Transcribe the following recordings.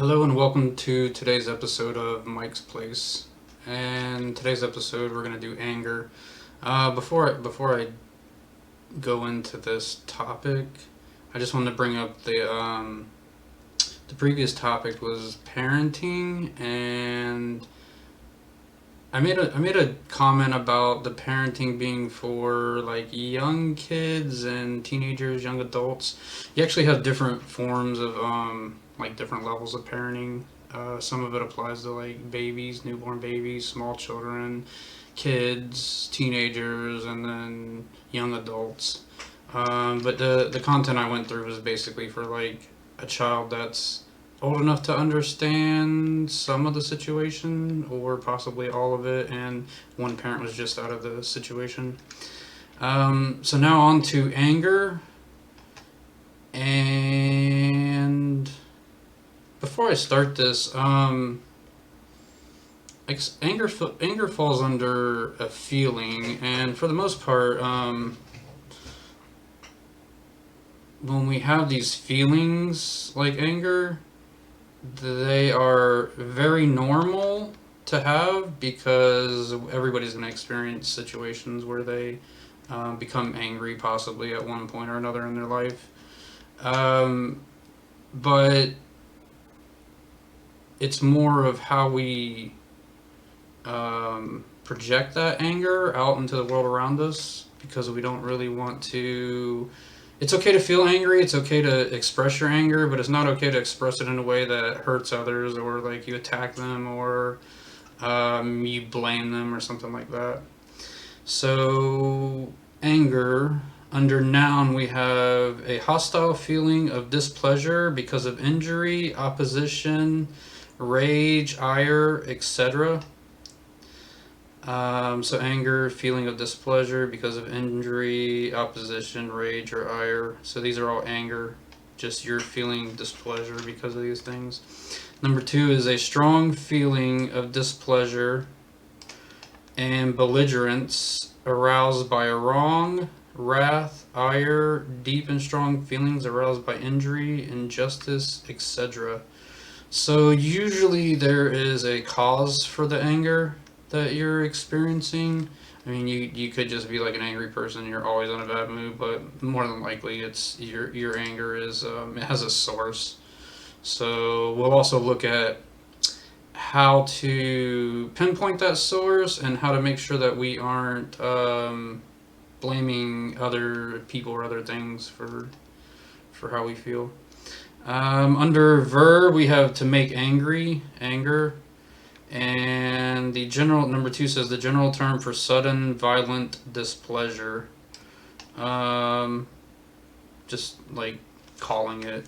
Hello and welcome to today's episode of Mike's Place. And today's episode we're gonna do anger. Before I go into this topic, I just wanted to bring up the previous topic was parenting, and I made a comment about the parenting being for like young kids and teenagers, young adults. You actually have different forms of like different levels of parenting. Some of it applies to like babies, newborn babies, small children, kids, teenagers, and then young adults. But the content I went through was basically for like a child that's old enough to understand some of the situation or possibly all of it, and one parent was just out of the situation. So now on to anger. And before I start this, anger falls under a feeling, and for the most part, when we have these feelings like anger, they are very normal to have because everybody's going to experience situations where they become angry possibly at one point or another in their life. Um, but it's more of how we project that anger out into the world around us because we don't really want to. It's okay to feel angry. It's okay to express your anger, but it's not okay to express it in a way that hurts others or like you attack them or you blame them or something like that. So, anger, under noun, we have a hostile feeling of displeasure because of injury, opposition, rage, ire, etc. So anger, feeling of displeasure because of injury, opposition, rage, or ire. So these are all anger. Just you're feeling displeasure because of these things. Number two is a strong feeling of displeasure and belligerence aroused by a wrong, wrath, ire, deep and strong feelings aroused by injury, injustice, etc. So usually there is a cause for the anger that you're experiencing. I mean, you could just be like an angry person. You're always in a bad mood, but more than likely, it's your anger is it has a source. So we'll also look at how to pinpoint that source and how to make sure that we aren't blaming other people or other things for how we feel. Under verb, we have to make angry, anger. And the general, number two says the general term for sudden violent displeasure. Um, just like calling it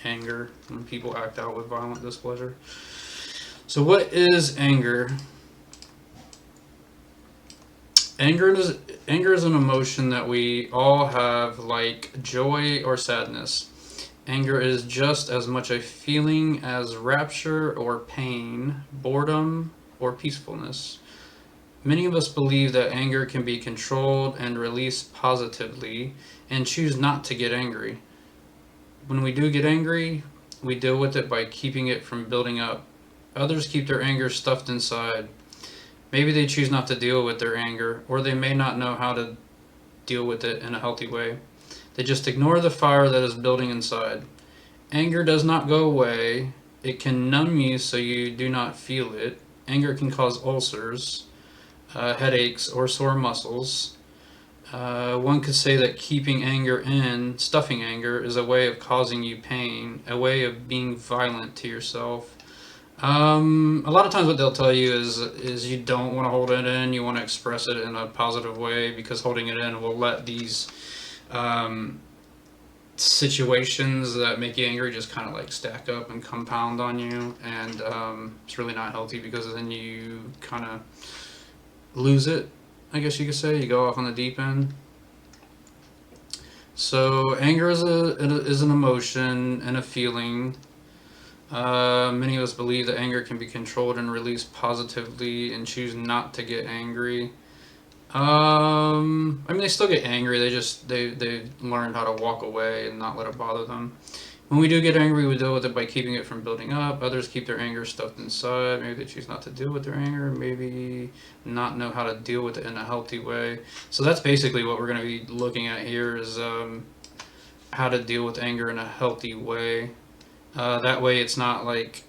anger when people act out with violent displeasure. So, what is anger? Anger is an emotion that we all have, like joy or sadness. Anger is just as much a feeling as rapture or pain, boredom or peacefulness. Many of us believe that anger can be controlled and released positively and choose not to get angry. When we do get angry, we deal with it by keeping it from building up. Others keep their anger stuffed inside. Maybe they choose not to deal with their anger, or they may not know how to deal with it in a healthy way. They just ignore the fire that is building inside. Anger does not go away. It can numb you so you do not feel it. Anger can cause ulcers, headaches, or sore muscles. One could say that keeping anger in, stuffing anger, is a way of causing you pain, a way of being violent to yourself. A lot of times, what they'll tell you is you don't want to hold it in. You want to express it in a positive way because holding it in will let these um, situations that make you angry just kind of like stack up and compound on you, and it's really not healthy because then you kind of lose it. I guess you could say you go off on the deep end. So anger is an emotion and a feeling. Many of us believe that anger can be controlled and released positively and choose not to get angry. I mean, they still get angry. They learned how to walk away and not let it bother them. When we do get angry, we deal with it by keeping it from building up. Others keep their anger stuffed inside. Maybe they choose not to deal with their anger. Maybe not know how to deal with it in a healthy way. So that's basically what we're going to be looking at here is how to deal with anger in a healthy way. That way it's not like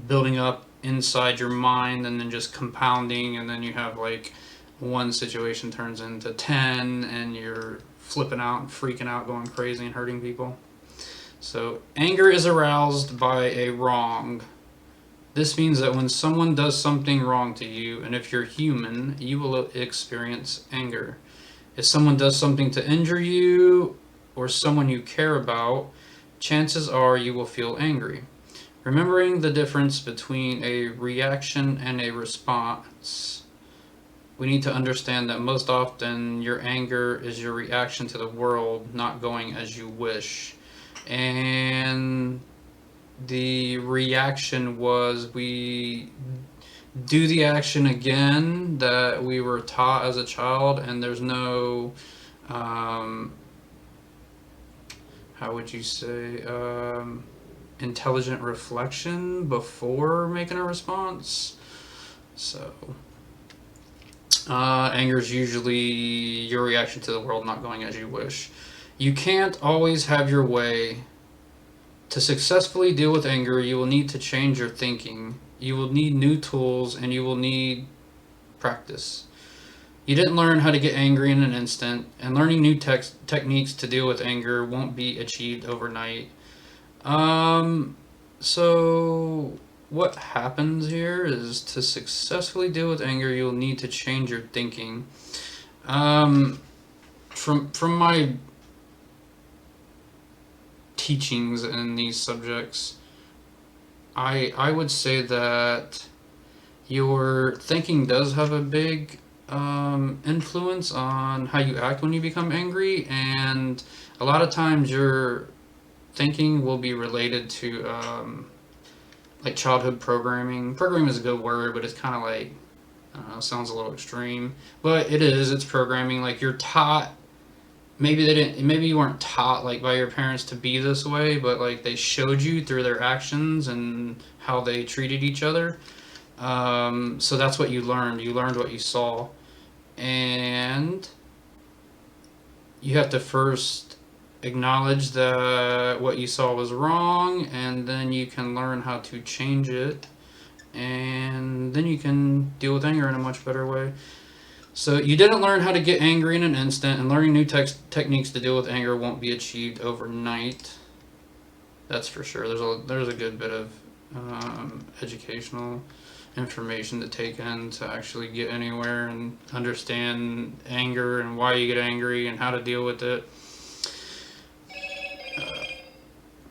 building up inside your mind and then just compounding, and then you have like one situation turns into 10 and you're flipping out and freaking out, going crazy and hurting people. So anger is aroused by a wrong. This means that when someone does something wrong to you, and if you're human, you will experience anger. If someone does something to injure you or someone you care about, chances are you will feel angry. Remembering the difference between a reaction and a response, we need to understand that most often your anger is your reaction to the world not going as you wish. And the reaction was we do the action again that we were taught as a child, and there's no how would you say intelligent reflection before making a response. So anger is usually your reaction to the world not going as you wish. You can't always have your way. To successfully deal with anger, you will need to change your thinking. You will need new tools, and you will need practice. You didn't learn how to get angry in an instant, and learning new techniques to deal with anger won't be achieved overnight. So what happens here is to successfully deal with anger, you'll need to change your thinking. From my teachings in these subjects, I would say that your thinking does have a big influence on how you act when you become angry, and a lot of times your thinking will be related to like childhood programming. Programming is a good word, but it's kind of like, I don't know, sounds a little extreme, but it is. It's programming. Like you're taught. Maybe you weren't taught like by your parents to be this way, but like they showed you through their actions and how they treated each other. So that's what you learned. You learned what you saw, and you have to first acknowledge that what you saw was wrong, and then you can learn how to change it, and then you can deal with anger in a much better way. So you didn't learn how to get angry in an instant, and learning new techniques to deal with anger won't be achieved overnight. That's for sure. There's a good bit of educational information to take in to actually get anywhere and understand anger and why you get angry and how to deal with it.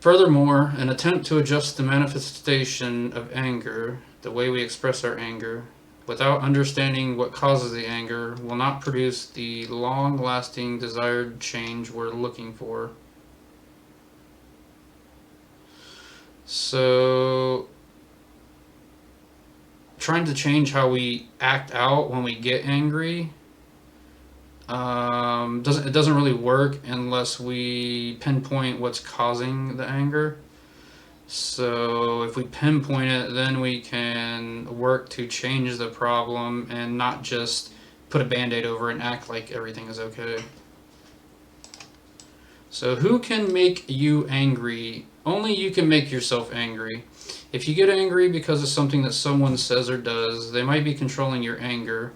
Furthermore, an attempt to adjust the manifestation of anger, the way we express our anger, without understanding what causes the anger, will not produce the long-lasting desired change we're looking for. So, trying to change how we act out when we get angry doesn't really work unless we pinpoint what's causing the anger. So if we pinpoint it, then we can work to change the problem and not just put a band-aid over it and act like everything is okay. So who can make you angry? Only you can make yourself angry. If you get angry because of something that someone says or does, they might be controlling your anger,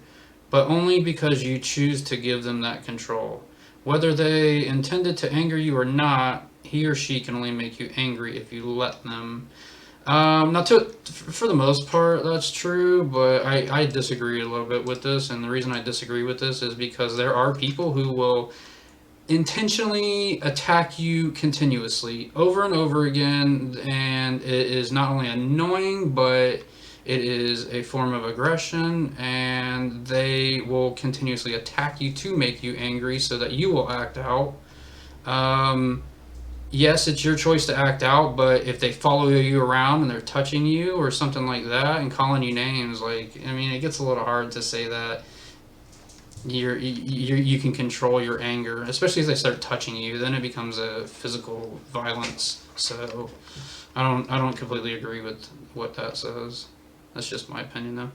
but only because you choose to give them that control. Whether they intended to anger you or not, he or she can only make you angry if you let them. For the most part, that's true, but I disagree a little bit with this, and the reason I disagree with this is because there are people who will intentionally attack you continuously over and over again, and it is not only annoying, but it is a form of aggression, and they will continuously attack you to make you angry so that you will act out. Yes, it's your choice to act out, but if they follow you around and they're touching you or something like that and calling you names, like, I mean, it gets a little hard to say that you can control your anger, especially if they start touching you. Then it becomes a physical violence. So I don't completely agree with what that says. That's just my opinion, though.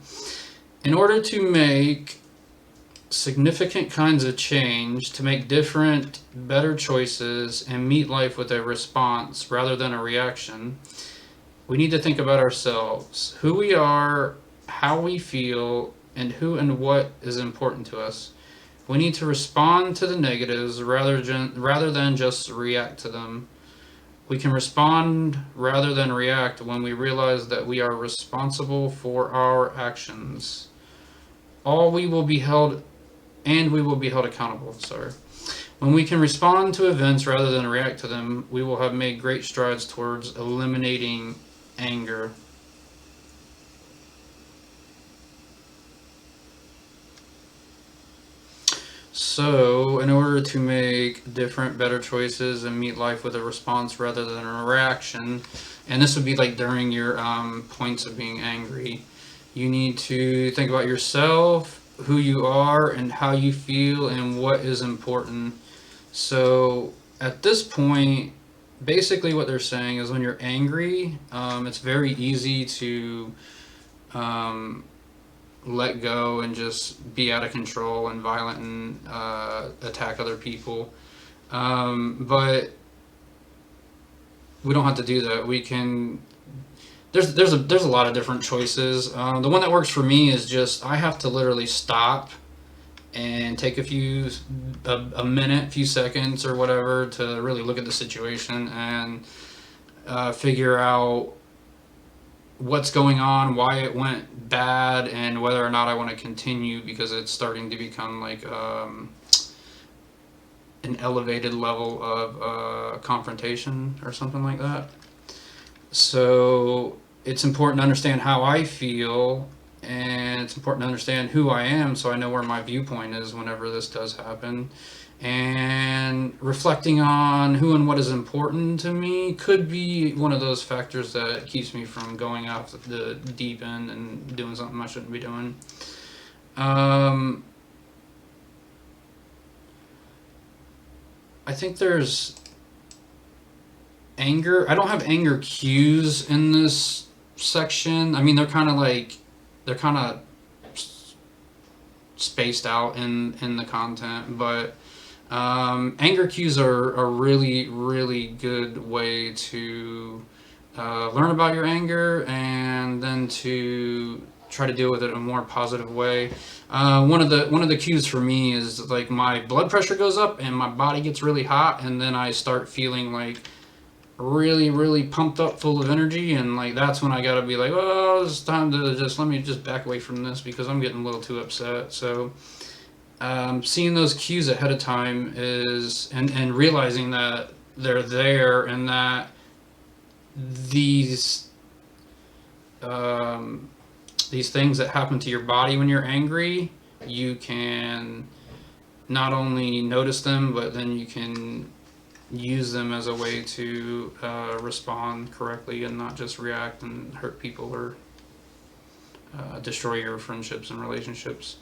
In order to make significant kinds of change, to make different, better choices, and meet life with a response rather than a reaction, we need to think about ourselves, who we are, how we feel, and who and what is important to us. We need to respond to the negatives rather than just react to them. We can respond rather than react when we realize that we are responsible for our actions. All we will be held we will be held accountable. Sorry. When we can respond to events rather than react to them, we will have made great strides towards eliminating anger. So, in order to make different, better choices and meet life with a response rather than a reaction, and this would be like during your points of being angry, you need to think about yourself, who you are, and how you feel, and what is important. So, at this point, basically what they're saying is when you're angry, it's very easy to let go and just be out of control and violent and attack other people. But we don't have to do that. We can. There's a lot of different choices. The one that works for me is just I have to literally stop and take a minute, few seconds or whatever to really look at the situation and figure out what's going on, why it went bad, and whether or not I want to continue because it's starting to become like an elevated level of confrontation or something like that. So it's important to understand how I feel, and it's important to understand who I am so I know where my viewpoint is whenever this does happen. And reflecting on who and what is important to me could be one of those factors that keeps me from going off the deep end and doing something I shouldn't be doing. I think there's anger. I don't have anger cues in this section. I mean, they're kind of spaced out in the content, but anger cues are a really, really good way to learn about your anger and then to try to deal with it in a more positive way. One of the cues for me is like my blood pressure goes up and my body gets really hot, and then I start feeling like really, really pumped up, full of energy, and like that's when I gotta be like, oh, it's time to let me just back away from this because I'm getting a little too upset. So seeing those cues ahead of time is and realizing that they're there and that these things that happen to your body when you're angry, you can not only notice them, but then you can use them as a way to respond correctly and not just react and hurt people or destroy your friendships and relationships.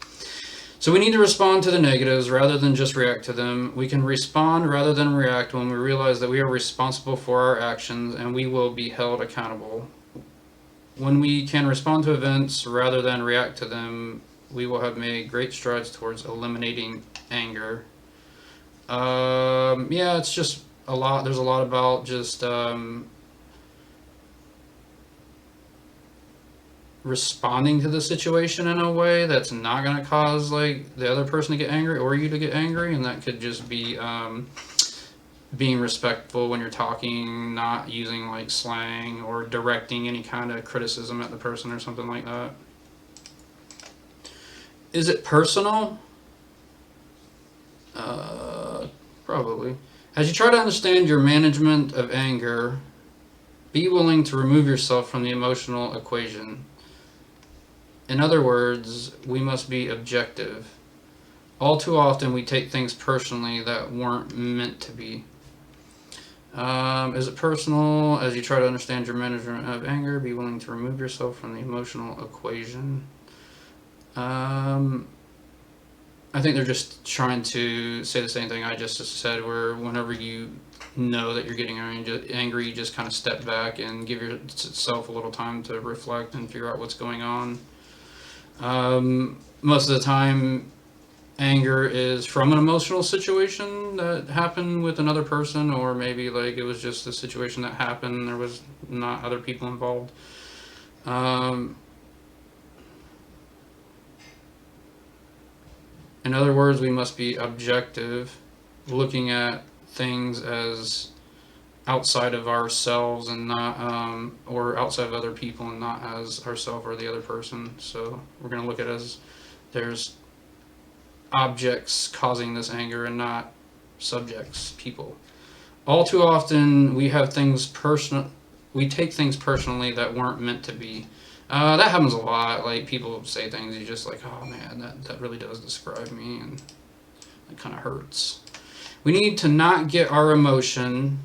So we need to respond to the negatives rather than just react to them. We can respond rather than react when we realize that we are responsible for our actions and we will be held accountable. When we can respond to events rather than react to them, we will have made great strides towards eliminating anger. Yeah, it's just a lot. There's a lot about just responding to the situation in a way that's not going to cause like the other person to get angry or you to get angry, and that could just be being respectful when you're talking, not using like slang or directing any kind of criticism at the person or something like that. Is it personal? Probably. As you try to understand your management of anger, be willing to remove yourself from the emotional equation. In other words, we must be objective. All too often we take things personally that weren't meant to be. Is it personal? As you try to understand your management of anger, be willing to remove yourself from the emotional equation. I think they're just trying to say the same thing I just said, where whenever you know that you're getting angry, you just kind of step back and give yourself a little time to reflect and figure out what's going on. Most of the time, anger is from an emotional situation that happened with another person, or maybe like it was just a situation that happened. There was not other people involved. Um, in other words, we must be objective, looking at things as outside of ourselves and not, or outside of other people and not as ourselves or the other person. So we're going to look at it as there's objects causing this anger and not subjects, people. All too often, we have things personal. We take things personally that weren't meant to be. That happens a lot. Like people say things, you're just like, oh man, that really does describe me, and it kind of hurts. We need to not get our emotion,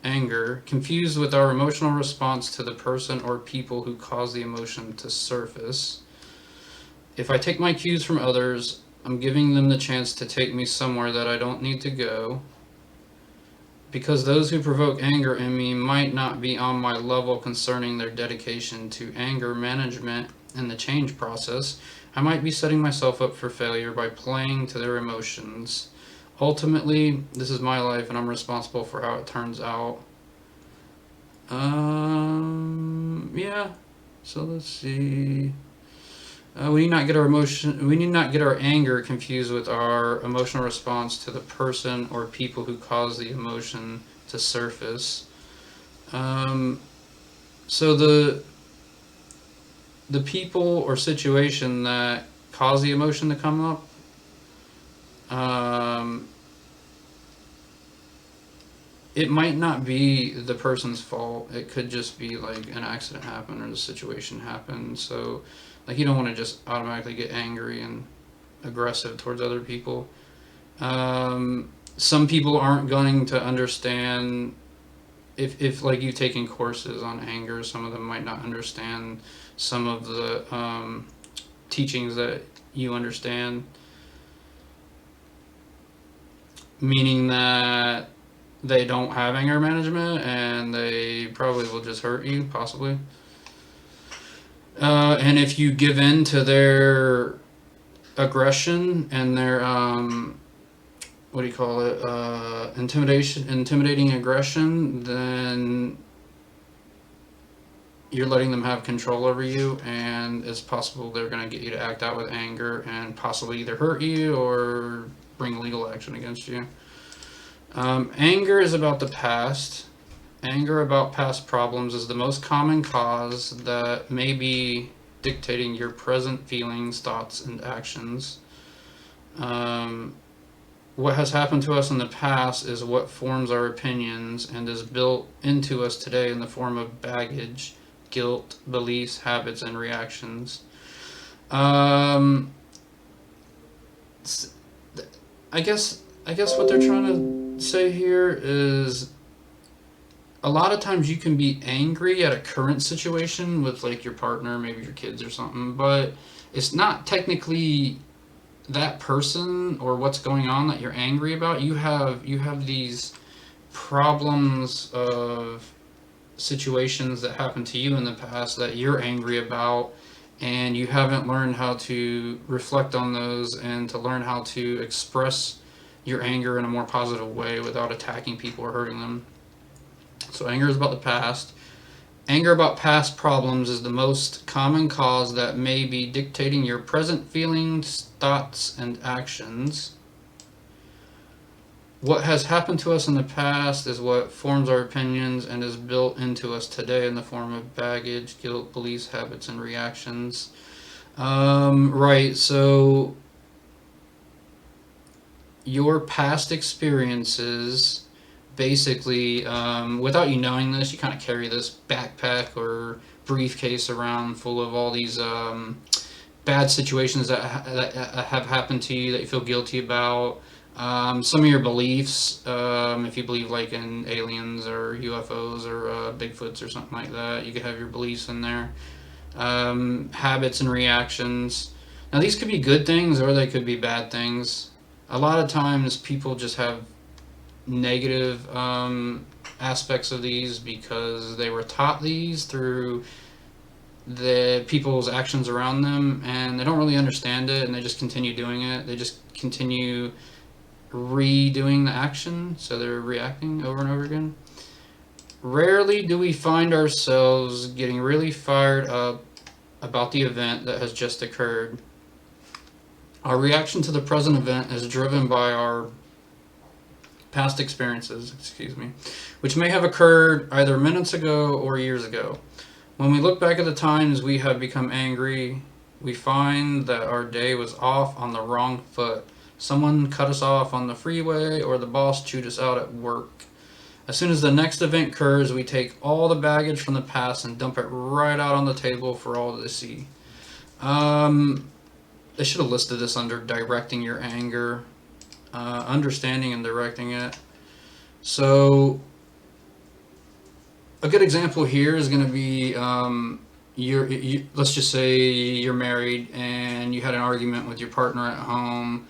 anger, confused with our emotional response to the person or people who cause the emotion to surface. If I take my cues from others, I'm giving them the chance to take me somewhere that I don't need to go. Because those who provoke anger in me might not be on my level concerning their dedication to anger management and the change process, I might be setting myself up for failure by playing to their emotions. Ultimately, this is my life and I'm responsible for how it turns out. Yeah. So let's see. We need not get our anger confused with our emotional response to the person or people who cause the emotion to surface. So the people or situation that cause the emotion to come up, it might not be the person's fault. It could just be like an accident happened or the situation happened. So like you don't want to just automatically get angry and aggressive towards other people. Some people aren't going to understand if like you've taken courses on anger. Some of them might not understand some of the teachings that you understand, meaning that they don't have anger management and they probably will just hurt you, possibly. And if you give in to their aggression and their what do you call it, intimidating aggression, then you're letting them have control over you, and it's possible they're going to get you to act out with anger and possibly either hurt you or bring legal action against you. Anger is about the past. Anger about past problems is the most common cause that may be dictating your present feelings, thoughts, and actions. What has happened to us in the past is what forms our opinions and is built into us today in the form of baggage, guilt, beliefs, habits, and reactions. I guess what they're trying to say here is a lot of times you can be angry at a current situation with like your partner, maybe your kids or something, but it's not technically that person or what's going on that you're angry about. You have these problems of situations that happened to you in the past that you're angry about, and you haven't learned how to reflect on those and to learn how to express your anger in a more positive way without attacking people or hurting them. So anger is about the past. Anger about past problems is the most common cause that may be dictating your present feelings, thoughts, and actions. What has happened to us in the past is what forms our opinions and is built into us today in the form of baggage, guilt, beliefs, habits, and reactions. Right, so your past experiences basically, without you knowing this, you kind of carry this backpack or briefcase around full of all these bad situations that have happened to you that you feel guilty about. Some of your beliefs, if you believe like in aliens or UFOs or Bigfoots or something like that, you could have your beliefs in there. Habits and reactions. Now, these could be good things or they could be bad things. A lot of times people just have negative aspects of these because they were taught these through the people's actions around them, and they don't really understand it, and they just continue doing it. They just continue redoing the action, so they're reacting over and over again. Rarely do we find ourselves getting really fired up about the event that has just occurred. Our reaction to the present event is driven by our past experiences, which may have occurred either minutes ago or years ago. When we look back at the times we have become angry, we find that our day was off on the wrong foot. Someone cut us off on the freeway, or the boss chewed us out at work. As soon as the next event occurs, we take all the baggage from the past and dump it right out on the table for all to see. They should have listed this under directing your anger, understanding and directing it. So a good example here is going to be let's just say you're married and you had an argument with your partner at home.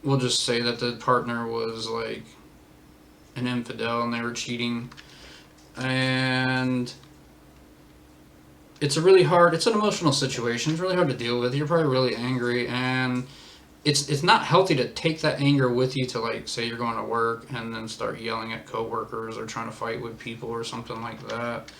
We'll just say that the partner was like an infidel and they were cheating, and it's an emotional situation. It's really hard to deal with. You're probably really angry, and it's not healthy to take that anger with you to, like, say you're going to work and then start yelling at coworkers or trying to fight with people or something like that.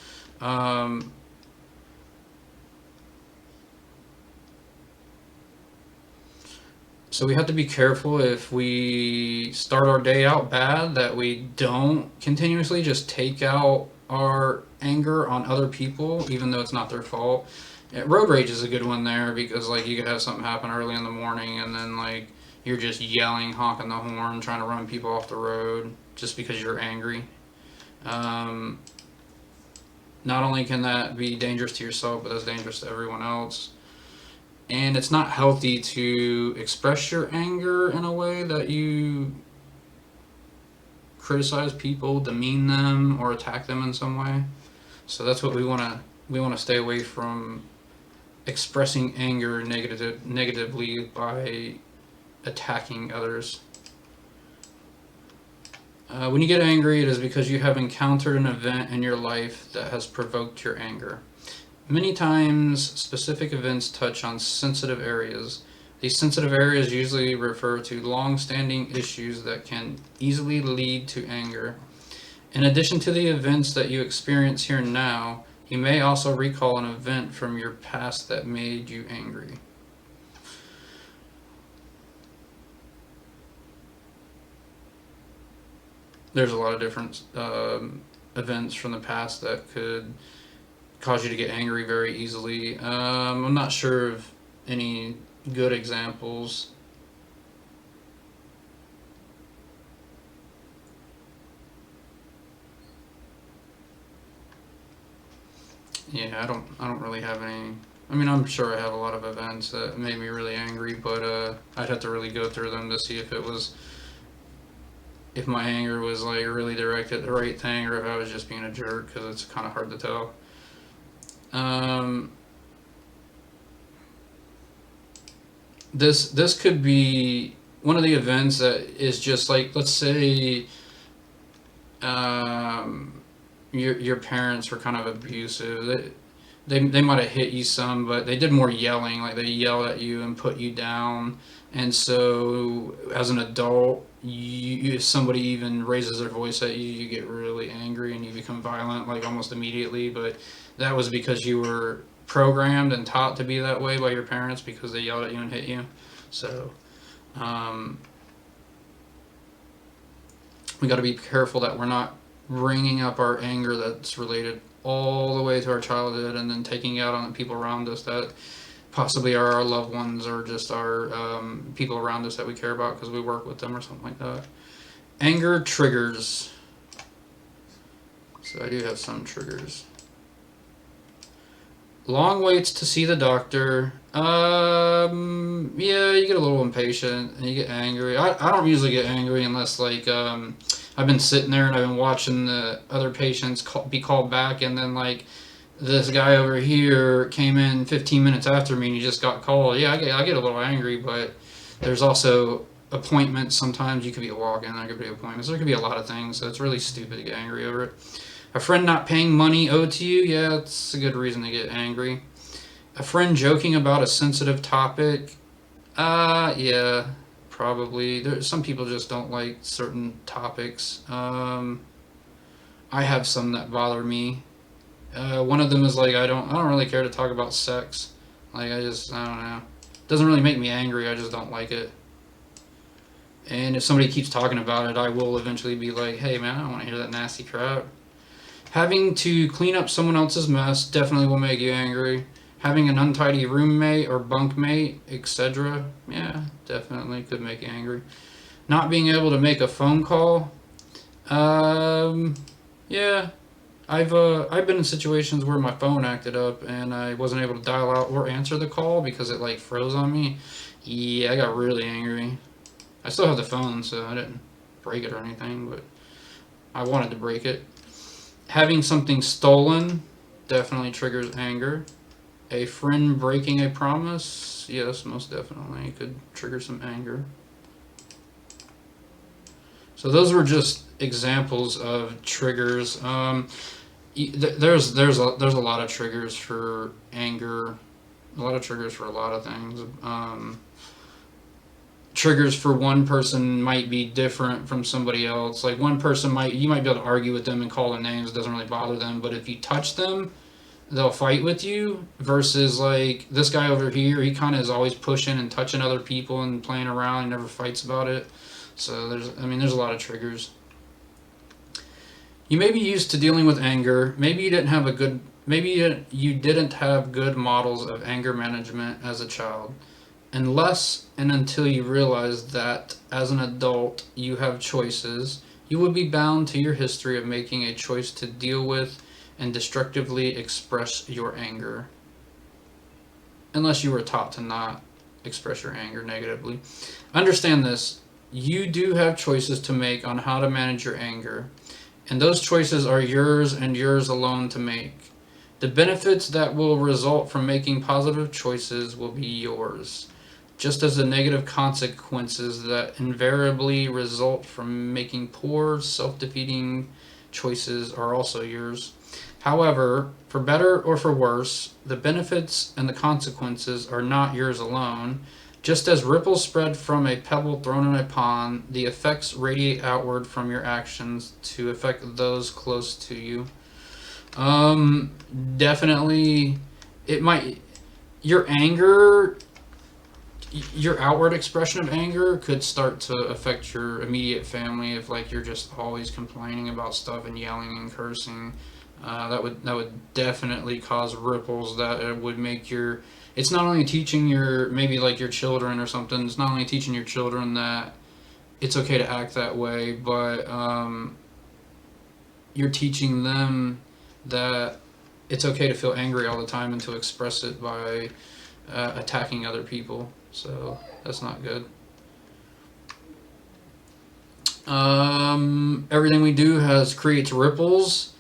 So we have to be careful if we start our day out bad that we don't continuously just take out our anger on other people, even though it's not their fault. Yeah, road rage is a good one there, because like you could have something happen early in the morning and then like you're just yelling, honking the horn, trying to run people off the road just because you're angry. Not only can that be dangerous to yourself, but it's dangerous to everyone else. And it's not healthy to express your anger in a way that you criticize people, demean them, or attack them in some way. So that's what we want to stay away from, expressing anger negatively by attacking others. When you get angry, it is because you have encountered an event in your life that has provoked your anger. Many times, specific events touch on sensitive areas. These sensitive areas usually refer to long-standing issues that can easily lead to anger. In addition to the events that you experience here and now, you may also recall an event from your past that made you angry. There's a lot of different events from the past that could cause you to get angry very easily. I'm not sure of any good examples. Yeah, I don't really have any. I mean, I'm sure I have a lot of events that made me really angry, but I'd have to really go through them to see if my anger was like really directed at the right thing, or if I was just being a jerk, because it's kind of hard to tell. This could be one of the events that is just like, let's say your parents were kind of abusive. They might have hit you some, but they did more yelling. Like they yelled at you and put you down. And so, as an adult, if somebody even raises their voice at you, you get really angry and you become violent, like almost immediately. But that was because you were programmed and taught to be that way by your parents, because they yelled at you and hit you. So, we got to be careful that we're not bringing up our anger that's related all the way to our childhood and then taking it out on the people around us that possibly are our loved ones, or just our people around us that we care about because we work with them or something like that. Anger triggers. So I do have some triggers. Long waits to see the doctor. Yeah, you get a little impatient and you get angry. I don't usually get angry unless like I've been sitting there and I've been watching the other patients be called back, and then like this guy over here came in 15 minutes after me and he just got called. Yeah, I get a little angry, but there's also appointments. Sometimes you could be a walk-in, there could be appointments, there could be a lot of things, so it's really stupid to get angry over it. A friend not paying money owed to you, yeah, it's a good reason to get angry. A friend joking about a sensitive topic, yeah, probably. Some people just don't like certain topics. I have some that bother me. One of them is like I don't really care to talk about sex. Like I don't know. It doesn't really make me angry. I just don't like it. And if somebody keeps talking about it, I will eventually be like, hey man, I don't want to hear that nasty crap. Having to clean up someone else's mess definitely will make you angry. Having an untidy roommate or bunkmate, etc. Yeah, definitely could make you angry. Not being able to make a phone call. Yeah, I've been in situations where my phone acted up and I wasn't able to dial out or answer the call because it like froze on me. Yeah, I got really angry. I still have the phone, so I didn't break it or anything, but I wanted to break it. Having something stolen definitely triggers anger. A friend breaking a promise, yes, most definitely could trigger some anger. So those were just examples of triggers. There's a lot of triggers for anger, a lot of triggers for a lot of things. Triggers for one person might be different from somebody else. Like one person you might be able to argue with them and call them names, it doesn't really bother them. But if you touch them, they'll fight with you. Versus like this guy over here, he kind of is always pushing and touching other people and playing around and never fights about it. So there's a lot of triggers. You may be used to dealing with anger. Maybe you didn't have good models of anger management as a child. Unless and until you realize that as an adult you have choices, you would be bound to your history of making a choice to deal with and destructively express your anger. Unless you were taught to not express your anger negatively. Understand this. You do have choices to make on how to manage your anger, and those choices are yours and yours alone to make. The benefits that will result from making positive choices will be yours, just as the negative consequences that invariably result from making poor, self-defeating choices are also yours. However, for better or for worse, the benefits and the consequences are not yours alone. Just as ripples spread from a pebble thrown in a pond, the effects radiate outward from your actions to affect those close to you. Definitely, your anger, your outward expression of anger could start to affect your immediate family if like you're just always complaining about stuff and yelling and cursing. That would definitely cause ripples that would make it's not only teaching maybe like your children or something, it's not only teaching your children that it's okay to act that way, but you're teaching them that it's okay to feel angry all the time and to express it by attacking other people. So that's not good. Everything we do creates ripples.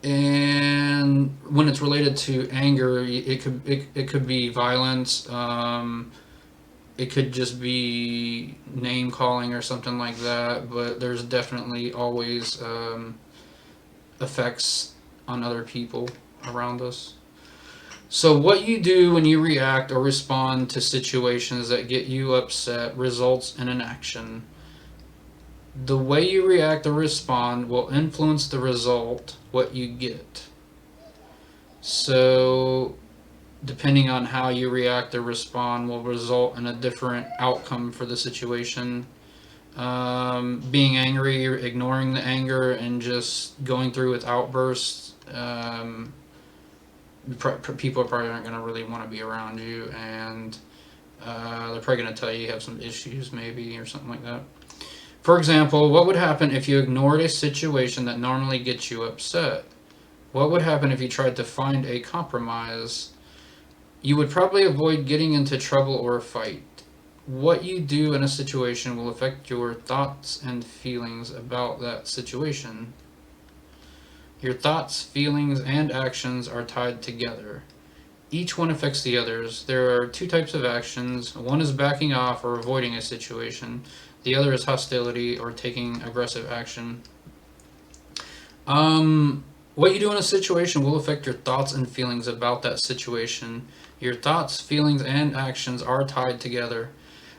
And when it's related to anger, it could be violence. It could just be name calling or something like that. But there's definitely always effects on other people around us. So what you do when you react or respond to situations that get you upset results in an action. The way you react or respond will influence the result, what you get. So, depending on how you react or respond will result in a different outcome for the situation. Being angry, ignoring the anger, and just going through with outbursts, people probably aren't going to really want to be around you, and they're probably going to tell you have some issues maybe or something like that. For example, what would happen if you ignored a situation that normally gets you upset? What would happen if you tried to find a compromise? You would probably avoid getting into trouble or a fight. What you do in a situation will affect your thoughts and feelings about that situation. Your thoughts, feelings, and actions are tied together. Each one affects the others. There are two types of actions. One is backing off or avoiding a situation. The other is hostility or taking aggressive action. What you do in a situation will affect your thoughts and feelings about that situation. Your thoughts, feelings, and actions are tied together.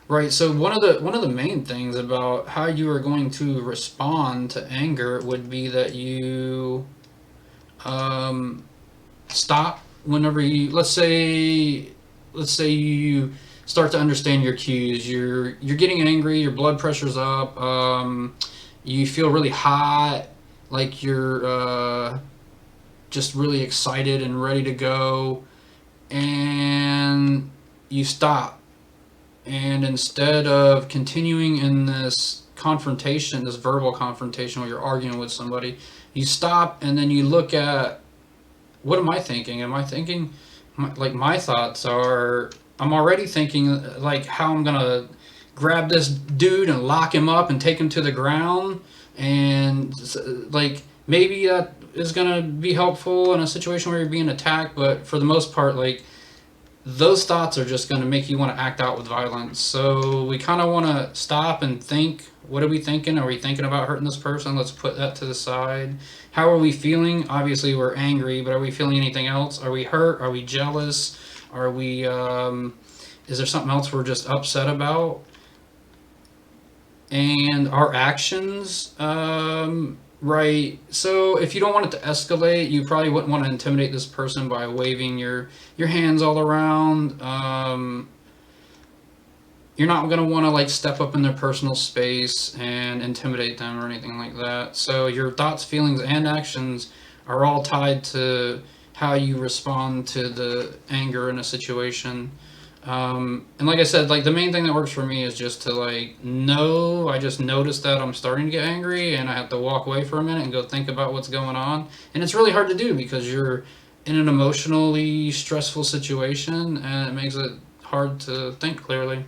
Right. So one of the main things about how you are going to respond to anger would be that you um, stop whenever you let's say you start to understand your cues. You're getting angry. Your blood pressure's up. You feel really hot, like you're just really excited and ready to go, and you stop. And instead of continuing in this confrontation, this verbal confrontation where you're arguing with somebody, you stop and then you look at, what am I thinking? Am I thinking, like, my thoughts are, I'm already thinking like how I'm gonna grab this dude and lock him up and take him to the ground, and like maybe that is gonna be helpful in a situation where you're being attacked, but for the most part, like, those thoughts are just going to make you want to act out with violence. So we kind of want to stop and think, what are we thinking? Are we thinking about hurting this person? Let's put that to the side. How are we feeling? Obviously, we're angry, but are we feeling anything else? Are we hurt? Are we jealous? Are we, is there something else we're just upset about? And our actions, right. So if you don't want it to escalate, you probably wouldn't want to intimidate this person by waving your hands all around. You're not going to want to like step up in their personal space and intimidate them or anything like that. So your thoughts, feelings, and actions are all tied to how you respond to the anger in a situation. And like I said, like the main thing that works for me is just to like know, I just notice that I'm starting to get angry and I have to walk away for a minute and go think about what's going on. And it's really hard to do because you're in an emotionally stressful situation and it makes it hard to think clearly.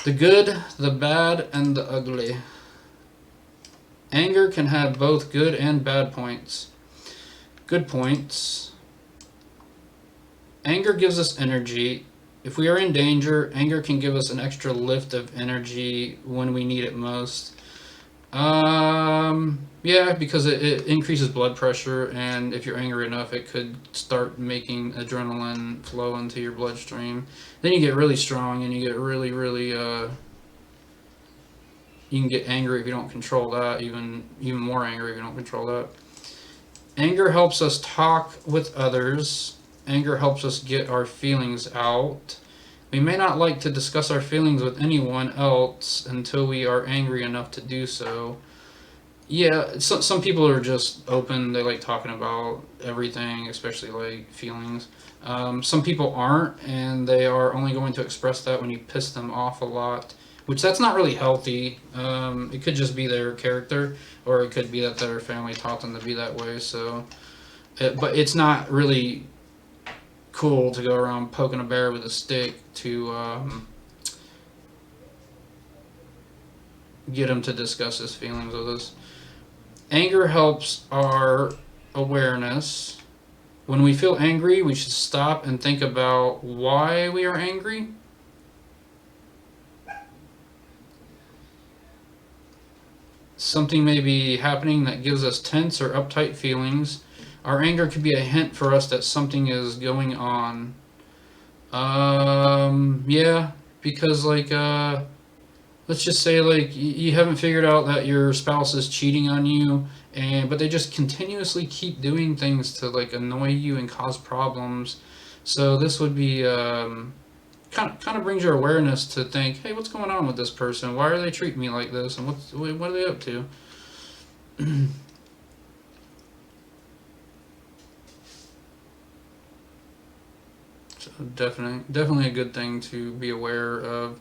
The good, the bad, and the ugly. Anger can have both good and bad points. Good points. Anger gives us energy. If we are in danger, anger can give us an extra lift of energy when we need it most. Yeah, because it increases blood pressure, and if you're angry enough, it could start making adrenaline flow into your bloodstream. Then you get really strong, and you get really, really, you can get angry if you don't control that, even more angry if you don't control that. Anger helps us talk with others. Anger helps us get our feelings out. We may not like to discuss our feelings with anyone else until we are angry enough to do so. Yeah, some people are just open. They like talking about everything, especially like feelings. Some people aren't, and they are only going to express that when you piss them off a lot, which that's not really healthy. It could just be their character, or it could be that their family taught them to be that way. So, but it's not really cool to go around poking a bear with a stick to get him to discuss his feelings with us. Anger helps our awareness. When we feel angry, we should stop and think about why we are angry. Something may be happening that gives us tense or uptight feelings. Our anger could be a hint for us that something is going on. Yeah, because like, let's just say like you haven't figured out that your spouse is cheating on you, and but they just continuously keep doing things to like annoy you and cause problems. So this would be kind of brings your awareness to think, hey, what's going on with this person? Why are they treating me like this? And what are they up to? So definitely a good thing to be aware of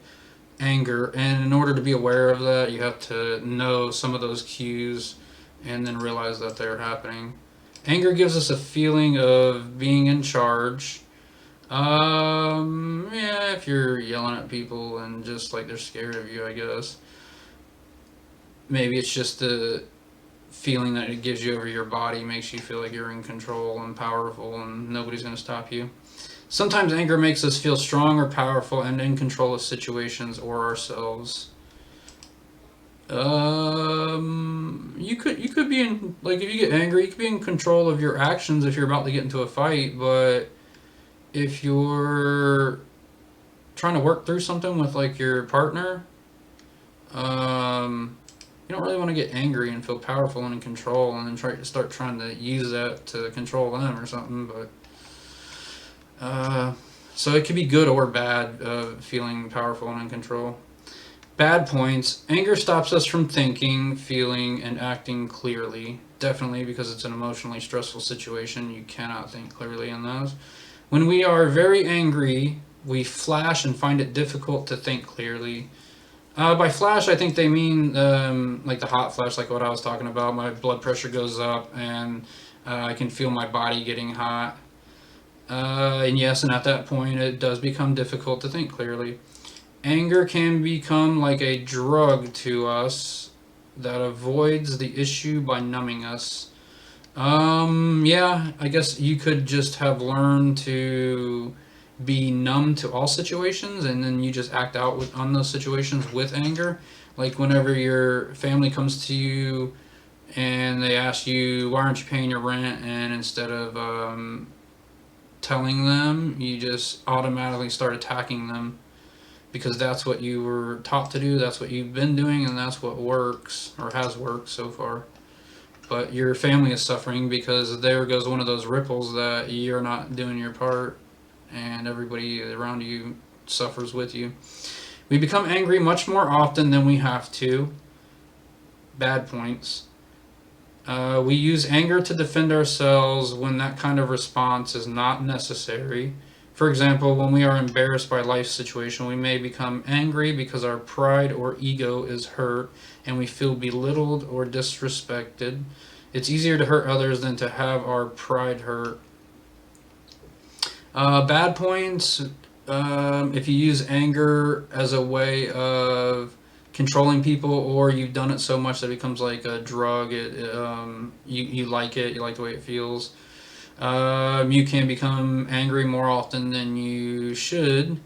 anger. And in order to be aware of that, you have to know some of those cues and then realize that they're happening. Anger gives us a feeling of being in charge. Yeah, if you're yelling at people and just like they're scared of you, I guess. Maybe it's just feeling that it gives you over your body makes you feel like you're in control and powerful and nobody's going to stop you. Sometimes anger makes us feel strong or powerful and in control of situations or ourselves. You could be in, like, if you get angry, you could be in control of your actions if you're about to get into a fight, but if you're trying to work through something with like your partner, you don't really want to get angry and feel powerful and in control and then start trying to use that to control them or something. But so it could be good or bad, feeling powerful and in control. Bad points. Anger stops us from thinking, feeling, and acting clearly. Definitely, because it's an emotionally stressful situation. You cannot think clearly in those. When we are very angry, we flash and find it difficult to think clearly. By flash, I think they mean like the hot flash, like what I was talking about. My blood pressure goes up and I can feel my body getting hot. And yes, and at that point, it does become difficult to think clearly. Anger can become like a drug to us that avoids the issue by numbing us. Yeah, I guess you could just have learned to be numb to all situations and then you just act out on those situations with anger. Like whenever your family comes to you and they ask you, why aren't you paying your rent? And instead of telling them, you just automatically start attacking them because that's what you were taught to do, that's what you've been doing, and that's what works or has worked so far. But your family is suffering because there goes one of those ripples that you're not doing your part and everybody around you suffers with you. We become angry much more often than we have to. Bad points. We use anger to defend ourselves when that kind of response is not necessary. For example, when we are embarrassed by life situation, we may become angry because our pride or ego is hurt and we feel belittled or disrespected. It's easier to hurt others than to have our pride hurt. Bad points, if you use anger as a way of controlling people or you've done it so much that it becomes like a drug, you like it, you like the way it feels. You can become angry more often than you should.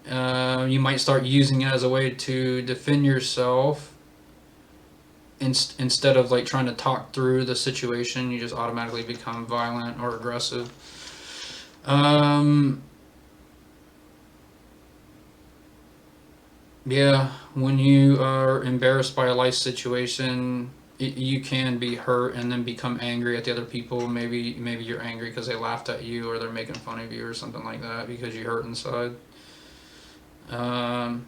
You might start using it as a way to defend yourself instead of like trying to talk through the situation. You just automatically become violent or aggressive. Yeah, when you are embarrassed by a life situation, you can be hurt and then become angry at the other people. Maybe you're angry because they laughed at you or they're making fun of you or something like that because you hurt inside. Um,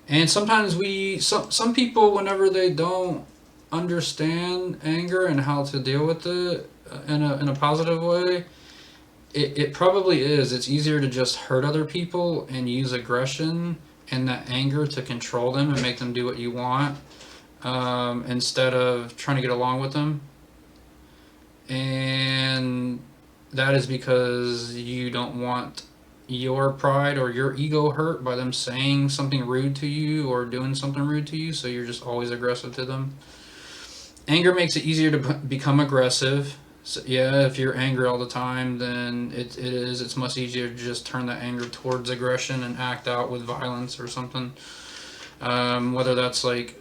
and sometimes some people, whenever they don't understand anger and how to deal with it in a positive way, it probably is. It's easier to just hurt other people and use aggression and that anger to control them and make them do what you want, instead of trying to get along with them. And that is because you don't want your pride or your ego hurt by them saying something rude to you or doing something rude to you, so you're just always aggressive to them. Anger makes it easier to become aggressive. So, yeah, if you're angry all the time, then it's much easier to just turn that anger towards aggression and act out with violence or something. Whether that's like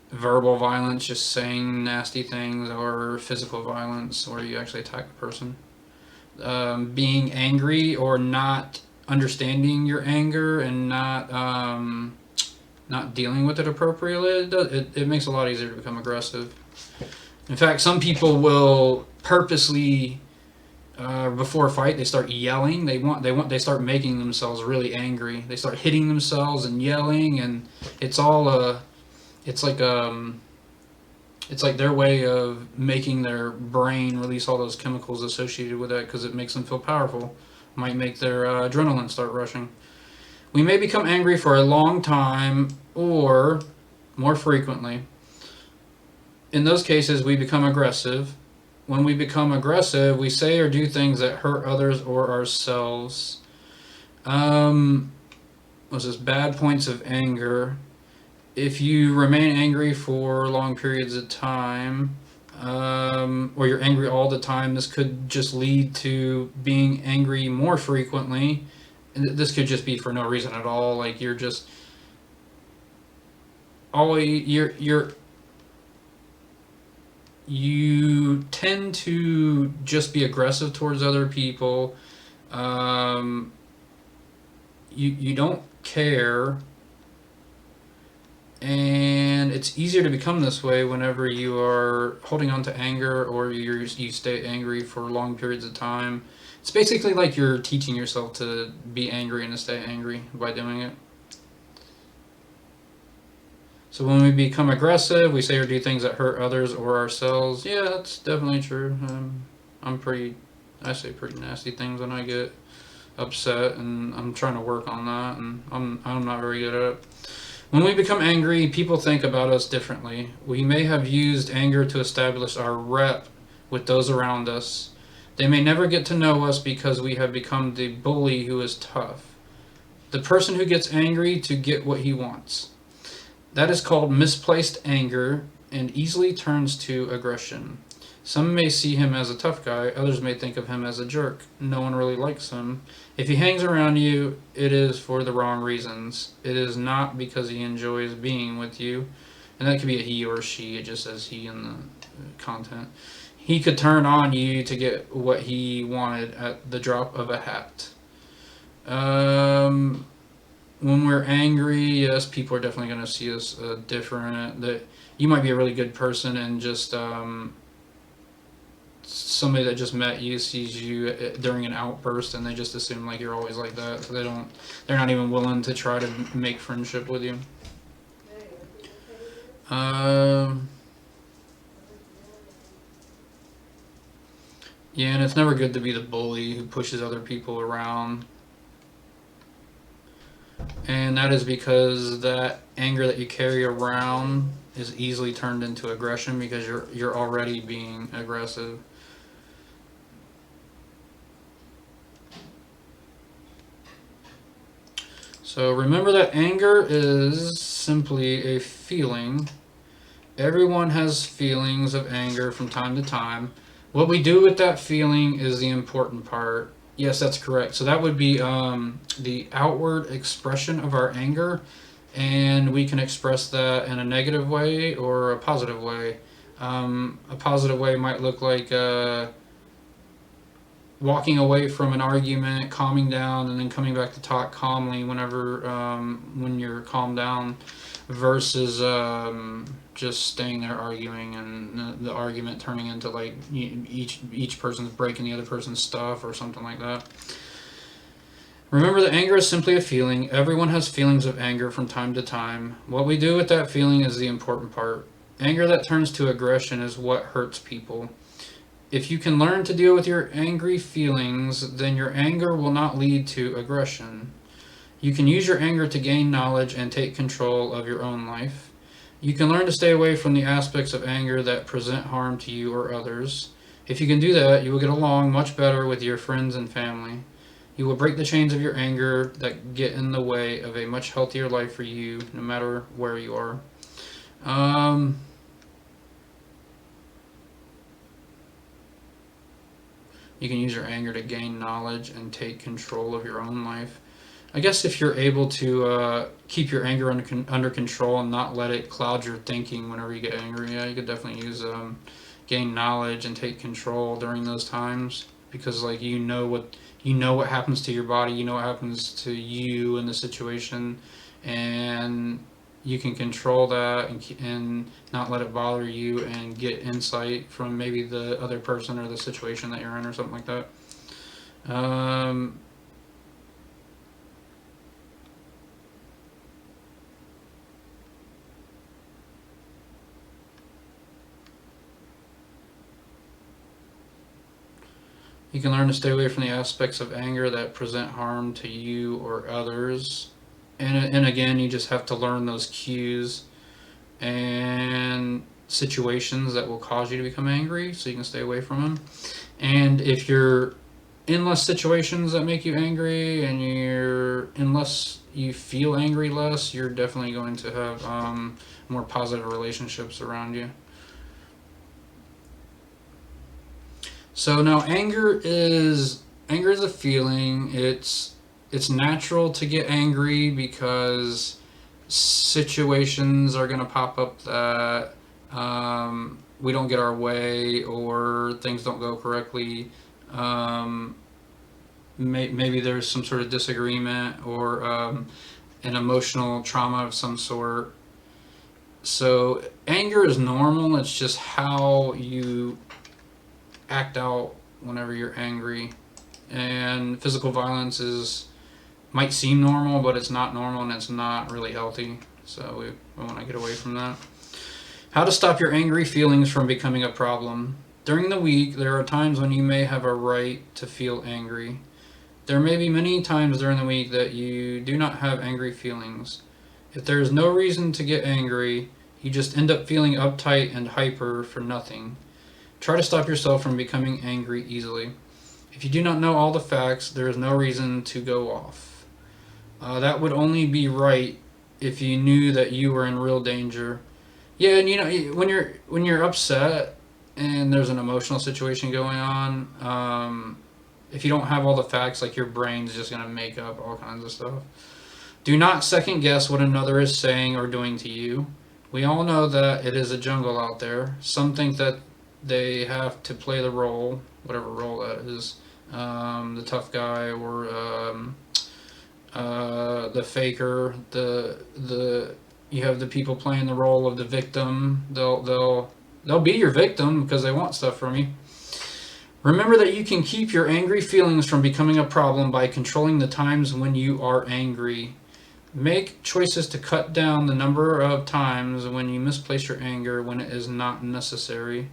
verbal violence, just saying nasty things, or physical violence, where you actually attack the person. Being angry or not understanding your anger and not dealing with it appropriately, it makes it a lot easier to become aggressive. In fact, some people will purposely, before a fight, they start yelling. They start making themselves really angry. They start hitting themselves and yelling, and it's all it's like it's like their way of making their brain release all those chemicals associated with that because it makes them feel powerful. Might make their adrenaline start rushing. We may become angry for a long time or more frequently. In those cases, we become aggressive. When we become aggressive, we say or do things that hurt others or ourselves. What's this? Bad points of anger. If you remain angry for long periods of time, or you're angry all the time, this could just lead to being angry more frequently. And this could just be for no reason at all. Like you're just always you tend to just be aggressive towards other people. Um, you don't care, and it's easier to become this way whenever you are holding on to anger or you stay angry for long periods of time. It's basically like you're teaching yourself to be angry and to stay angry by doing it. So when we become aggressive, we say or do things that hurt others or ourselves. Yeah, that's definitely true. I'm pretty, I say pretty nasty things when I get upset, and I'm trying to work on that, and I'm not very good at it. When we become angry, people think about us differently. We may have used anger to establish our rep with those around us. They may never get to know us because we have become the bully who is tough, the person who gets angry to get what he wants. That is called misplaced anger and easily turns to aggression. Some may see him as a tough guy, others may think of him as a jerk. No one really likes him. If he hangs around you, it is for the wrong reasons. It is not because he enjoys being with you. And that could be a he or a she, it just says he in the content. He could turn on you to get what he wanted at the drop of a hat. When we're angry, yes, people are definitely going to see us different. That you might be a really good person, and just somebody that just met you sees you during an outburst, and they just assume like you're always like that. So they're not even willing to try to make friendship with you. Yeah, and it's never good to be the bully who pushes other people around. And that is because that anger that you carry around is easily turned into aggression because you're already being aggressive. So remember that anger is simply a feeling. Everyone has feelings of anger from time to time. What we do with that feeling is the important part. Yes, that's correct. So that would be the outward expression of our anger, and we can express that in a negative way or a positive way. A positive way might look like walking away from an argument, calming down, and then coming back to talk calmly when you're calmed down, versus just staying there arguing and the argument turning into like each person's breaking the other person's stuff or something like that. Remember that anger is simply a feeling. Everyone has feelings of anger from time to time. What we do with that feeling is the important part. Anger that turns to aggression is what hurts people. If you can learn to deal with your angry feelings, then your anger will not lead to aggression. You can use your anger to gain knowledge and take control of your own life. You can learn to stay away from the aspects of anger that present harm to you or others. If you can do that, you will get along much better with your friends and family. You will break the chains of your anger that get in the way of a much healthier life for you, no matter where you are. You can use your anger to gain knowledge and take control of your own life. I guess if you're able to keep your anger under control and not let it cloud your thinking whenever you get angry, yeah, you could definitely use gain knowledge and take control during those times, because like you know what happens to your body, you know what happens to you in the situation, and you can control that and not let it bother you and get insight from maybe the other person or the situation that you're in or something like that. You can learn to stay away from the aspects of anger that present harm to you or others. And again, you just have to learn those cues and situations that will cause you to become angry so you can stay away from them. And if you're endless situations that make you angry, and unless you feel angry less, you're definitely going to have more positive relationships around you. So now anger is a feeling. It's natural to get angry because situations are going to pop up that we don't get our way, or things don't go correctly. Um, maybe there's some sort of disagreement, or an emotional trauma of some sort. So anger is normal. It's just how you act out whenever you're angry. And physical violence is might seem normal, but it's not normal, and it's not really healthy. So we want to get away from that. How to stop your angry feelings from becoming a problem. During the week, there are times when you may have a right to feel angry. There may be many times during the week that you do not have angry feelings. If there is no reason to get angry, you just end up feeling uptight and hyper for nothing. Try to stop yourself from becoming angry easily. If you do not know all the facts, there is no reason to go off. That would only be right if you knew that you were in real danger. Yeah, and when you're upset and there's an emotional situation going on, if you don't have all the facts, like, your brain's just gonna make up all kinds of stuff. Do not second guess what another is saying or doing to you. We all know that it is a jungle out there. Some think that they have to play the role, whatever role that is, the tough guy, or the faker. The You have the people playing the role of the victim. They'll be your victim because they want stuff from you. Remember that you can keep your angry feelings from becoming a problem by controlling the times when you are angry. Make choices to cut down the number of times when you misplace your anger when it is not necessary.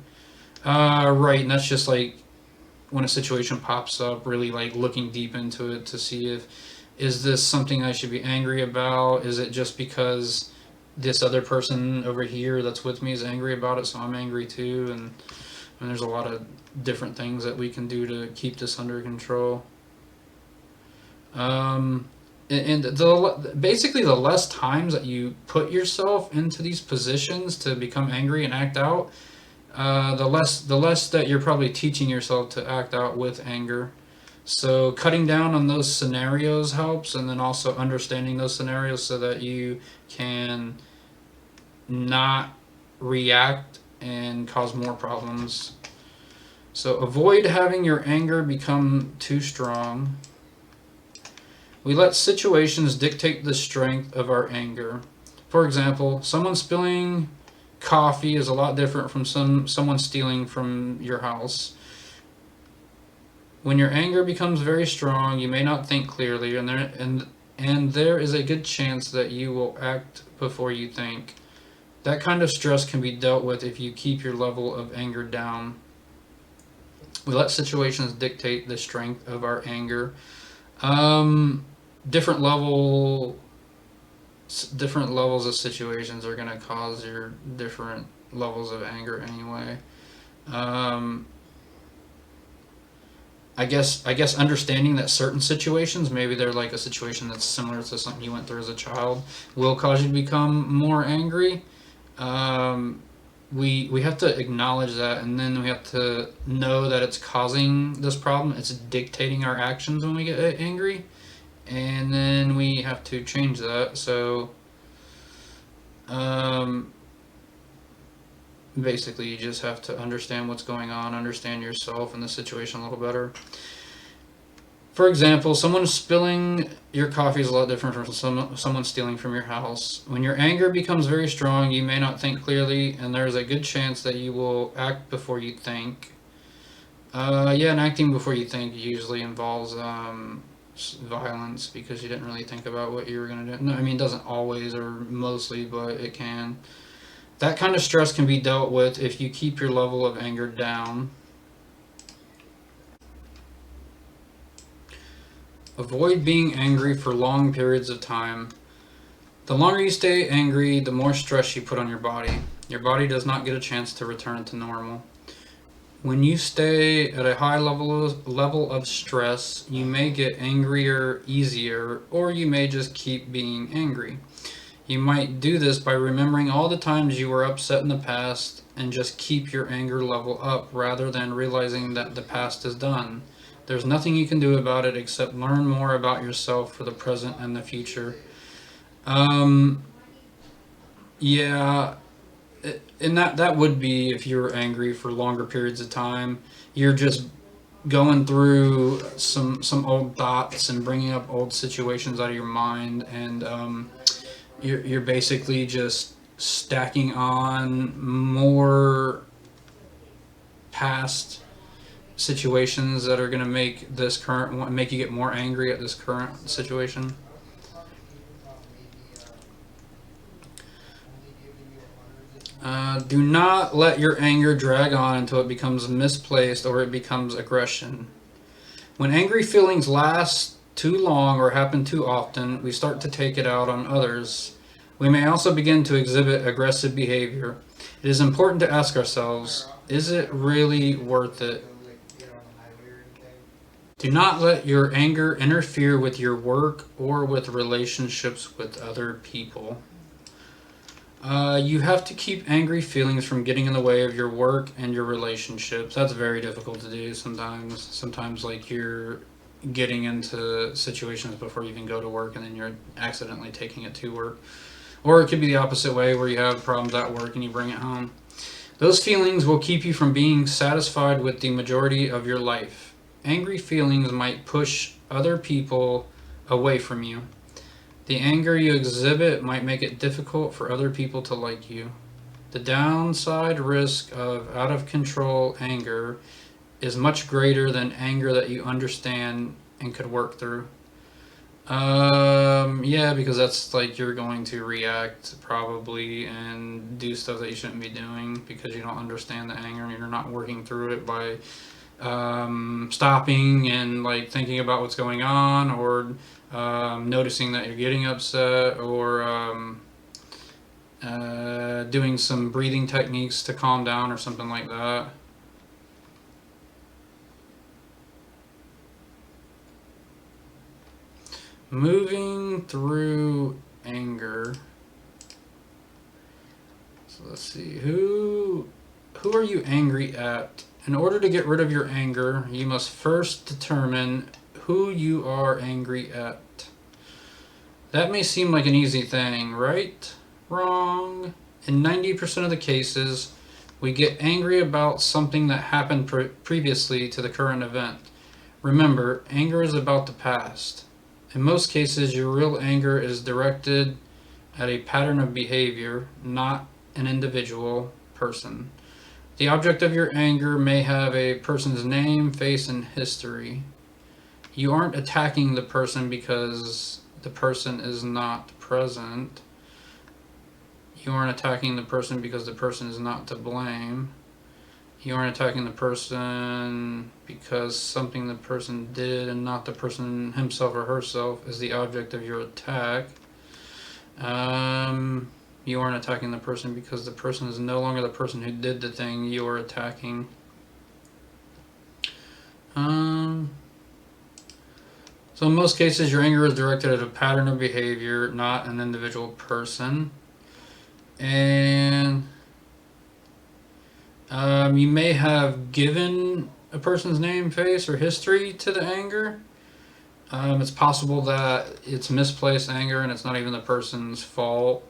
Right, and that's just like when a situation pops up, really like looking deep into it to see if, is this something I should be angry about? Is it just because this other person over here that's with me is angry about it, so I'm angry too? And there's a lot of different things that we can do to keep this under control. Basically, the less times that you put yourself into these positions to become angry and act out, the less that you're probably teaching yourself to act out with anger. So cutting down on those scenarios helps, and then also understanding those scenarios so that you can not react and cause more problems. So avoid having your anger become too strong. We let situations dictate the strength of our anger. For example, someone spilling coffee is a lot different from someone stealing from your house. When your anger becomes very strong, you may not think clearly, and there is a good chance that you will act before you think. That kind of stress can be dealt with if you keep your level of anger down. We let situations dictate the strength of our anger. Different levels of situations are going to cause your different levels of anger anyway. I guess understanding that certain situations, maybe they're like a situation that's similar to something you went through as a child, will cause you to become more angry. We have to acknowledge that, and then we have to know that it's causing this problem. It's dictating our actions when we get angry, and then we have to change that. So basically, you just have to understand what's going on, understand yourself and the situation a little better. For example, someone spilling your coffee is a lot different from someone stealing from your house. When your anger becomes very strong, you may not think clearly, and there's a good chance that you will act before you think. And acting before you think usually involves violence, because you didn't really think about what you were going to do. No, I mean, it doesn't always or mostly, but it can. That kind of stress can be dealt with if you keep your level of anger down. Avoid being angry for long periods of time. The longer you stay angry, the more stress you put on your body. Your body does not get a chance to return to normal. When you stay at a high level of stress, you may get angrier easier, or you may just keep being angry. You might do this by remembering all the times you were upset in the past and just keep your anger level up rather than realizing that the past is done. There's nothing you can do about it except learn more about yourself for the present and the future. Um, yeah, and that would be if you're angry for longer periods of time. You're just going through some old thoughts and bringing up old situations out of your mind, and you're basically just stacking on more past situations that are going to make this current one make you get more angry at this current situation. Do not let your anger drag on until it becomes misplaced or it becomes aggression. When angry feelings last too long or happen too often, we start to take it out on others. We may also begin to exhibit aggressive behavior. It is important to ask ourselves, is it really worth it? Do not let your anger interfere with your work or with relationships with other people. You have to keep angry feelings from getting in the way of your work and your relationships. That's very difficult to do sometimes. Sometimes, like, you're getting into situations before you even go to work and then you're accidentally taking it to work. Or it could be the opposite way where you have problems at work and you bring it home. Those feelings will keep you from being satisfied with the majority of your life. Angry feelings might push other people away from you. The anger you exhibit might make it difficult for other people to like you. The downside risk of out of control anger is much greater than anger that you understand and could work through. Yeah, because that's like you're going to react probably and do stuff that you shouldn't be doing because you don't understand the anger and you're not working through it by stopping and like thinking about what's going on, or noticing that you're getting upset, or doing some breathing techniques to calm down or something like that. Moving through anger. So let's see, who are you angry at? In order to get rid of your anger, you must first determine who you are angry at. That may seem like an easy thing, right? Wrong. In 90% of the cases, we get angry about something that happened previously to the current event. Remember, anger is about the past. In most cases, your real anger is directed at a pattern of behavior, not an individual person. The object of your anger may have a person's name, face, and history. You aren't attacking the person because the person is not present. You aren't attacking the person because the person is not to blame. You aren't attacking the person because something the person did and not the person himself or herself is the object of your attack. You aren't attacking the person because the person is no longer the person who did the thing you are attacking. So in most cases, your anger is directed at a pattern of behavior, not an individual person. And you may have given a person's name, face, or history to the anger. It's possible that it's misplaced anger and it's not even the person's fault.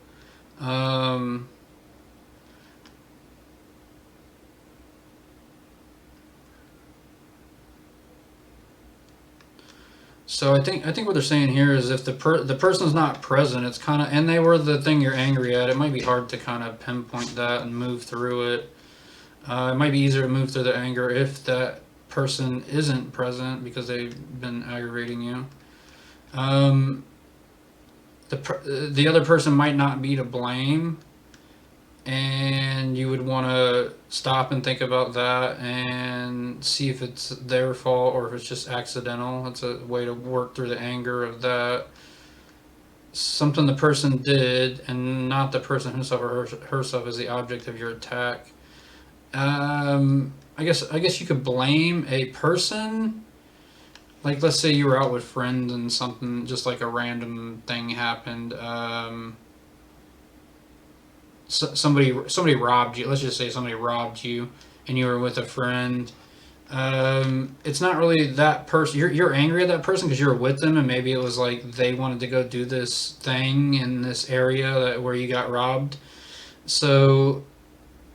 So I think what they're saying here is if the person's not present, it's kind of, and they were the thing you're angry at, it might be hard to kind of pinpoint that and move through it. It might be easier to move through the anger if that person isn't present because they've been aggravating you. The other person might not be to blame, and you would want to stop and think about that and see if it's their fault or if it's just accidental. It's a way to work through the anger of that. Something the person did and not the person himself or herself is the object of your attack. I guess you could blame a person. Like, let's say you were out with friends and something, just like a random thing happened. Somebody robbed you. Let's just say somebody robbed you, and you were with a friend. It's not really that person. You're angry at that person because you were with them, and maybe it was like they wanted to go do this thing in this area where you got robbed. So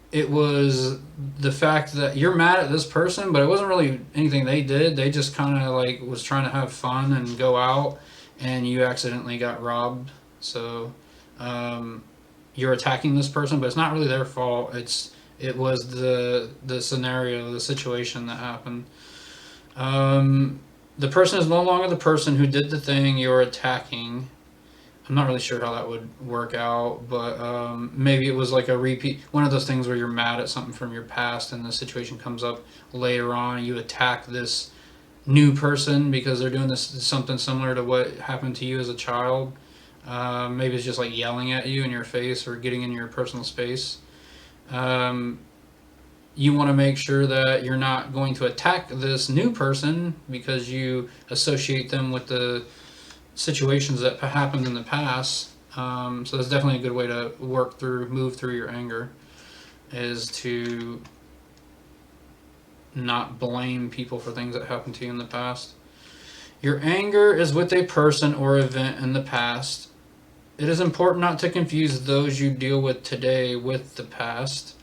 it was the fact that you're mad at this person, but it wasn't really anything they did. They just kind of like was trying to have fun and go out, and you accidentally got robbed. So um, you're attacking this person, but it's not really their fault. It was the scenario, the situation that happened. Um, the person is no longer the person who did the thing you're attacking. I'm not really sure how that would work out, but maybe it was like a repeat, one of those things where you're mad at something from your past and the situation comes up later on. You attack this new person because they're doing this something similar to what happened to you as a child. Maybe it's just like yelling at you in your face or getting in your personal space. Um, you want to make sure that you're not going to attack this new person because you associate them with the situations that happened in the past. So that's definitely a good way to move through your anger, is to not blame people for things that happened to you in the past. Your anger is with a person or event in the past. It is important not to confuse those you deal with today with the past.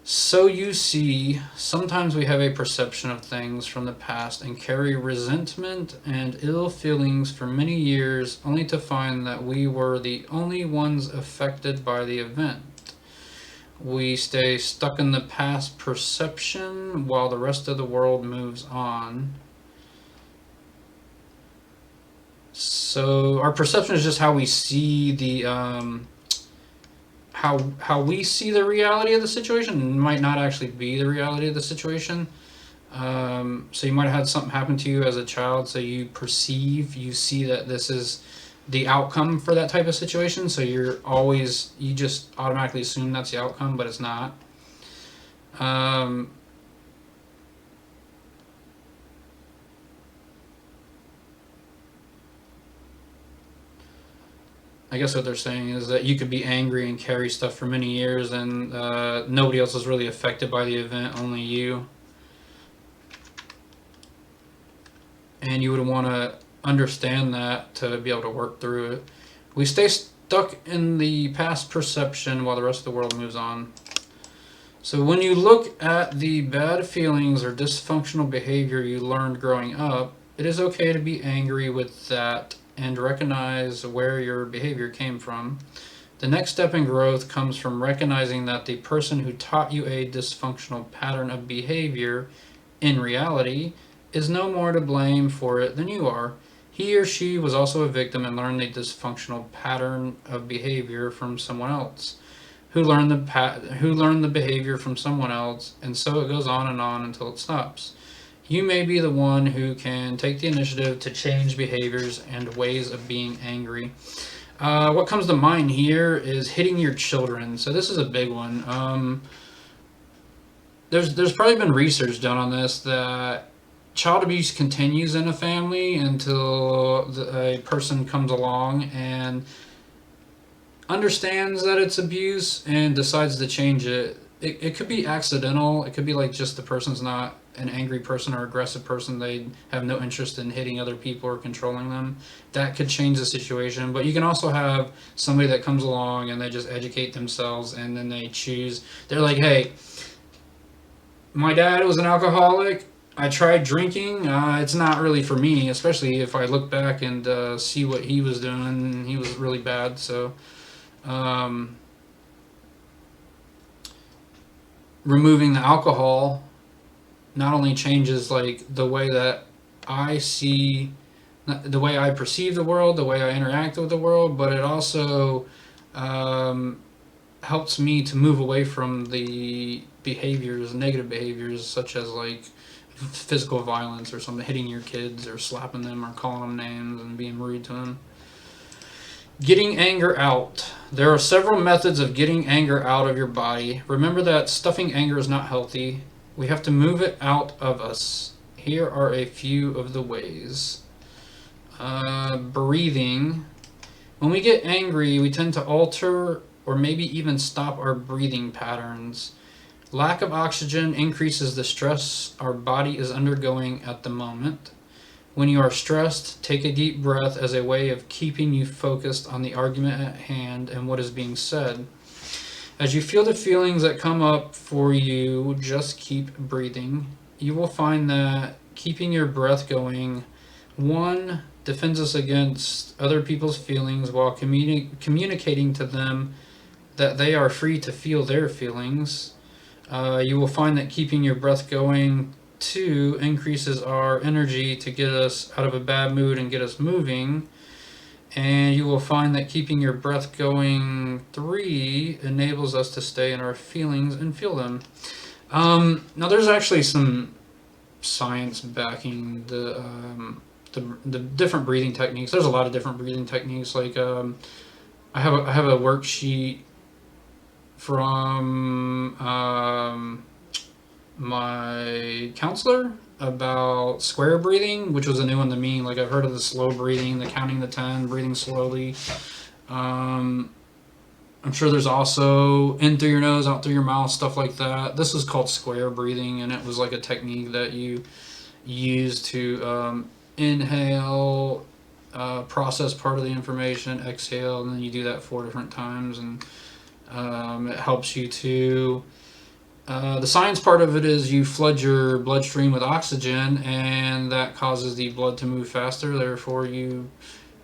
So you see, sometimes we have a perception of things from the past and carry resentment and ill feelings for many years, only to find that we were the only ones affected by the event. We stay stuck in the past perception while the rest of the world moves on. So our perception is just how we see how we see the reality of the situation. It might not actually be the reality of the situation. So you might have had something happen to you as a child, so you see that this is the outcome for that type of situation. So you just automatically assume that's the outcome, but it's not. I guess what they're saying is that you could be angry and carry stuff for many years, and nobody else is really affected by the event, only you. And you would want to understand that to be able to work through it. We stay stuck in the past perception while the rest of the world moves on. So when you look at the bad feelings or dysfunctional behavior you learned growing up, it is okay to be angry with that and recognize where your behavior came from. The next step in growth comes from recognizing that the person who taught you a dysfunctional pattern of behavior, in reality, is no more to blame for it than you are. He or she was also a victim and learned the dysfunctional pattern of behavior from someone else, who learned the behavior from someone else, and so it goes on and on until it stops. You may be the one who can take the initiative to change behaviors and ways of being angry. What comes to mind here is hitting your children. So this is a big one. There's probably been research done on this, that child abuse continues in a family until a person comes along and understands that it's abuse and decides to change it. It could be accidental. It could be like just the person's not an angry person or aggressive person. They have no interest in hitting other people or controlling them. That could change the situation. But you can also have somebody that comes along and they just educate themselves, and then they're like, hey, my dad was an alcoholic. I tried drinking. It's not really for me, especially if I look back and see what he was doing. He was really bad. So removing the alcohol not only changes like the way that I see, the way I perceive the world, the way I interact with the world, but it also helps me to move away from the negative behaviors, such as like physical violence or something, hitting your kids or slapping them or calling them names and being rude to them. Getting anger out. There are several methods of getting anger out of your body. Remember that stuffing anger is not healthy. We have to move it out of us. Here are a few of the ways. Breathing. When we get angry, we tend to alter or maybe even stop our breathing patterns. Lack of oxygen increases the stress our body is undergoing at the moment. When you are stressed, take a deep breath as a way of keeping you focused on the argument at hand and what is being said. As you feel the feelings that come up for you, just keep breathing. You will find that keeping your breath going, one, defends us against other people's feelings while communicating to them that they are free to feel their feelings. You will find that keeping your breath going, two, increases our energy to get us out of a bad mood and get us moving. And you will find that keeping your breath going, three, enables us to stay in our feelings and feel them. Now, there's actually some science backing the different breathing techniques. There's a lot of different breathing techniques. Like I have a worksheet from my counselor about square breathing, which was a new one to me. Like I've heard of the slow breathing, the counting to 10, breathing slowly. I'm sure there's also in through your nose, out through your mouth, stuff like that. This is called square breathing, and it was like a technique that you use to inhale, process part of the information, exhale, and then you do that 4 different times, and it helps you to. The science part of it is you flood your bloodstream with oxygen, and that causes the blood to move faster. Therefore, you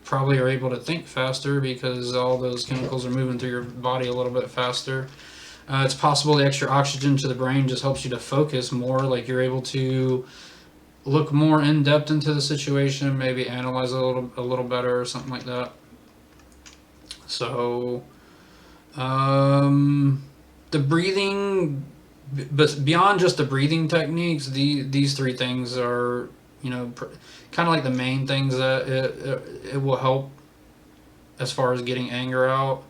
probably are able to think faster because all those chemicals are moving through your body a little bit faster. It's possible the extra oxygen to the brain just helps you to focus more, like you're able to look more in depth into the situation, maybe analyze a little better or something like that. So, the breathing, but beyond just the breathing techniques, these 3 things are, kind of like the main things that it will help as far as getting anger out.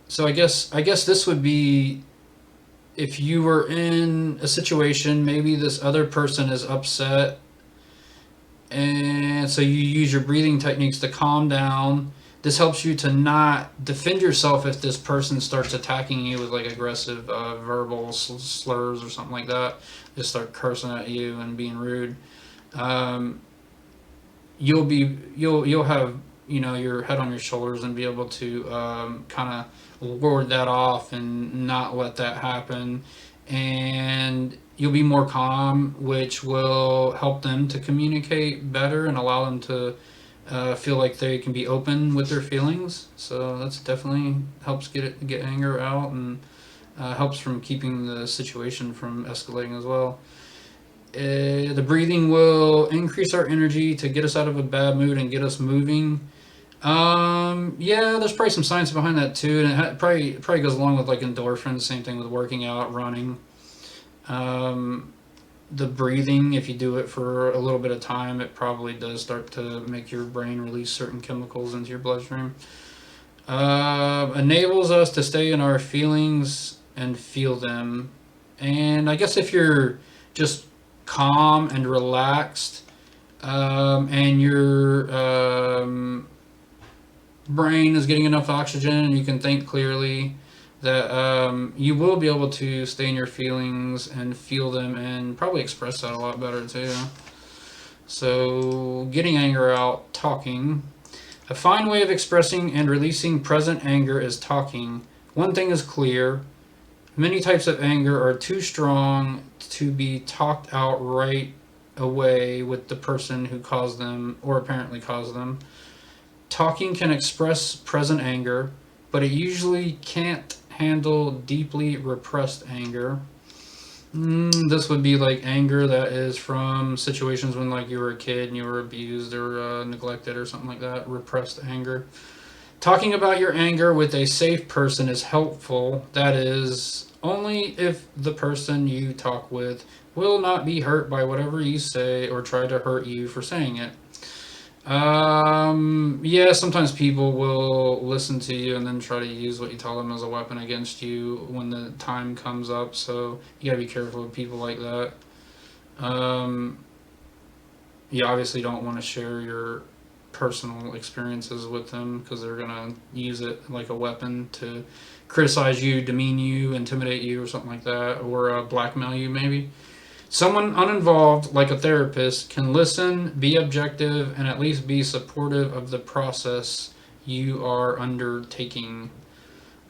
So I guess this would be if you were in a situation, maybe this other person is upset, and so you use your breathing techniques to calm down. This helps you to not defend yourself if this person starts attacking you with like aggressive verbal slurs or something like that. Just start cursing at you and being rude. You'll have your head on your shoulders and be able to kind of ward that off and not let that happen, and you'll be more calm, which will help them to communicate better and allow them to feel like they can be open with their feelings. So that's definitely helps get anger out, and helps from keeping the situation from escalating as well. The breathing will increase our energy to get us out of a bad mood and get us moving. Yeah, there's probably some science behind that too, and it probably goes along with like endorphins. Same thing with working out, running. The breathing, if you do it for a little bit of time, it probably does start to make your brain release certain chemicals into your bloodstream. Enables us to stay in our feelings and feel them. And I guess if you're just calm and relaxed, and your brain is getting enough oxygen and you can think clearly, that you will be able to stay in your feelings and feel them and probably express that a lot better too. So getting anger out, talking. A fine way of expressing and releasing present anger is talking. One thing is clear: many types of anger are too strong to be talked out right away with the person who caused them or apparently caused them. Talking can express present anger, but it usually can't handle deeply repressed anger. This would be like anger that is from situations when like you were a kid and you were abused or neglected or something like that. Repressed anger. Talking about your anger with a safe person is helpful. That is, only if the person you talk with will not be hurt by whatever you say or try to hurt you for saying it. Yeah, sometimes people will listen to you and then try to use what you tell them as a weapon against you when the time comes up. So you gotta be careful with people like that. Um, you obviously don't want to share your personal experiences with them because they're gonna use it like a weapon to criticize you, demean you, intimidate you, or something like that, or blackmail you maybe. Someone uninvolved, like a therapist, can listen, be objective, and at least be supportive of the process you are undertaking.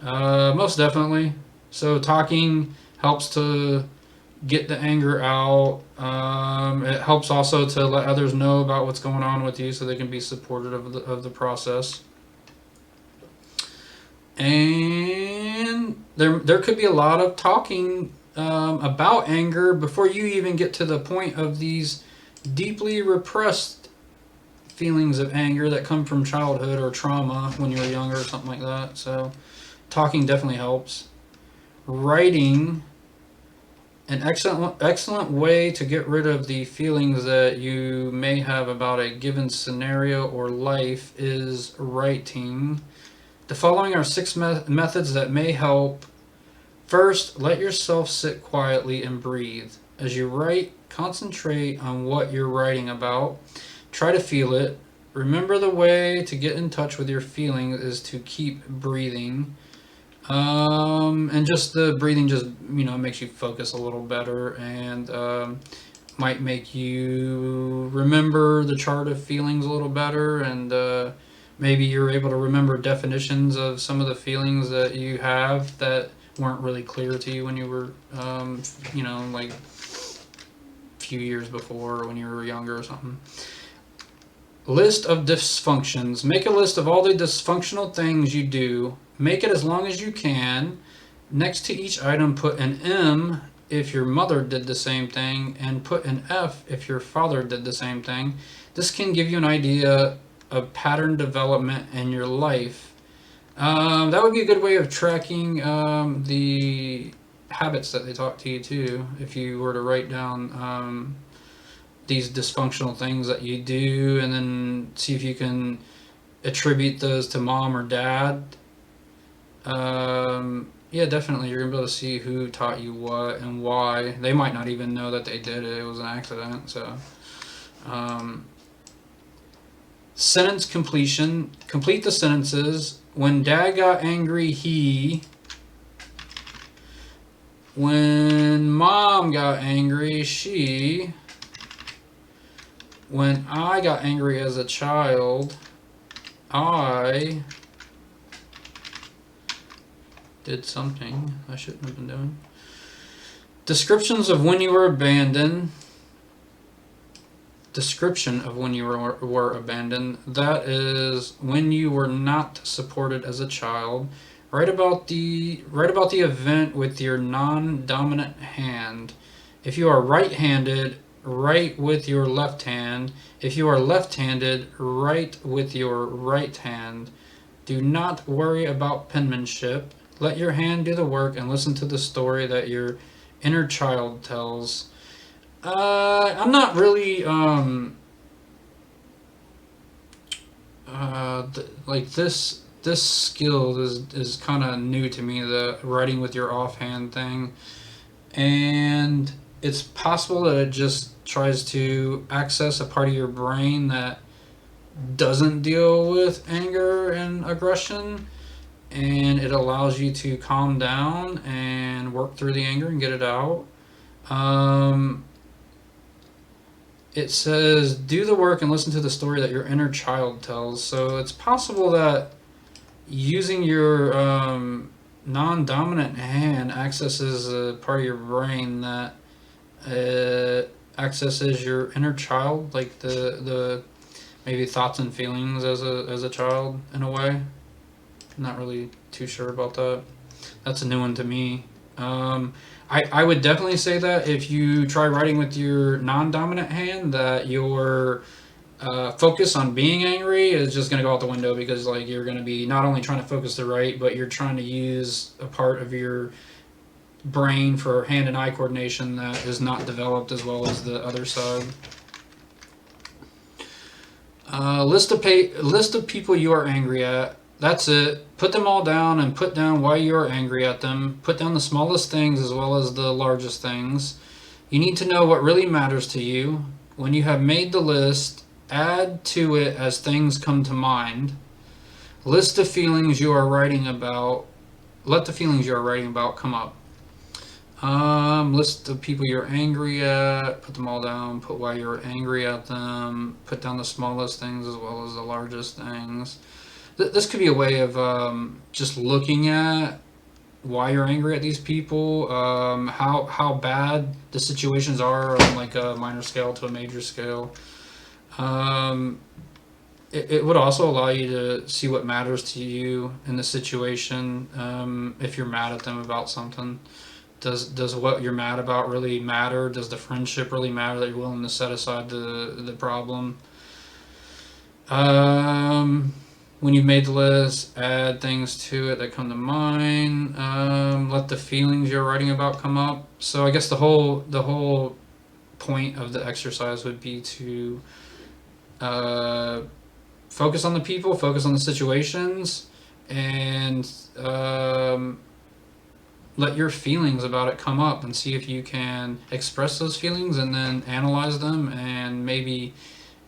Most definitely. So, talking helps to get the anger out. It helps also to let others know about what's going on with you so they can be supportive of the process. And there could be a lot of talking about anger before you even get to the point of these deeply repressed feelings of anger that come from childhood or trauma when you were younger or something like that. So talking definitely helps. Writing, an excellent way to get rid of the feelings that you may have about a given scenario or life is writing. The following are six methods that may help. First, let yourself sit quietly and breathe. As you write, concentrate on what you're writing about. Try to feel it. Remember, the way to get in touch with your feelings is to keep breathing. And just the breathing just, makes you focus a little better and might make you remember the chart of feelings a little better, and maybe you're able to remember definitions of some of the feelings that you have that weren't really clear to you when you were, like a few years before or when you were younger or something. List of dysfunctions. Make a list of all the dysfunctional things you do. Make it as long as you can. Next to each item, put an M if your mother did the same thing, and put an F if your father did the same thing. This can give you an idea of pattern development in your life. That would be a good way of tracking the habits that they taught to you too. If you were to write down these dysfunctional things that you do, and then see if you can attribute those to mom or dad. Yeah, definitely. You're gonna be able to see who taught you what and why. They might not even know that they did it. It was an accident. So, um, sentence completion. Complete the sentences. When dad got angry, he. When mom got angry, she. When I got angry as a child, I did something I shouldn't have been doing. Descriptions of when you were abandoned. Description of when you were abandoned. That is when you were not supported as a child. Write about the event with your non-dominant hand. If you are right-handed, write with your left hand. If you are left-handed, write with your right hand. Do not worry about penmanship. Let your hand do the work and listen to the story that your inner child tells. I'm not really like this skill is kind of new to me, the writing with your offhand thing, and it's possible that it just tries to access a part of your brain that doesn't deal with anger and aggression, and it allows you to calm down and work through the anger and get it out. Um, it says, do the work and listen to the story that your inner child tells. So it's possible that using your non-dominant hand accesses a part of your brain that accesses your inner child, like the maybe thoughts and feelings as a child in a way. I'm not really too sure about that. That's a new one to me. I would definitely say that if you try writing with your non-dominant hand, that your focus on being angry is just going to go out the window, because like you're going to be not only trying to focus to write, but you're trying to use a part of your brain for hand and eye coordination that is not developed as well as the other side. List of people you are angry at. That's it. Put them all down and put down why you are angry at them. Put down the smallest things as well as the largest things. You need to know what really matters to you. When you have made the list, add to it as things come to mind. List the feelings you are writing about. Let the feelings you are writing about come up. List the people you're angry at. Put them all down. Put why you're angry at them. Put down the smallest things as well as the largest things. This could be a way of just looking at why you're angry at these people, how bad the situations are on like a minor scale to a major scale. Um, it would also allow you to see what matters to you in the situation. If you're mad at them about something, does what you're mad about really matter? Does the friendship really matter that you're willing to set aside the problem? When you've made the list, add things to it that come to mind. Let the feelings you're writing about come up. So I guess the whole point of the exercise would be to uh, focus on the people, focus on the situations, and let your feelings about it come up and see if you can express those feelings and then analyze them and maybe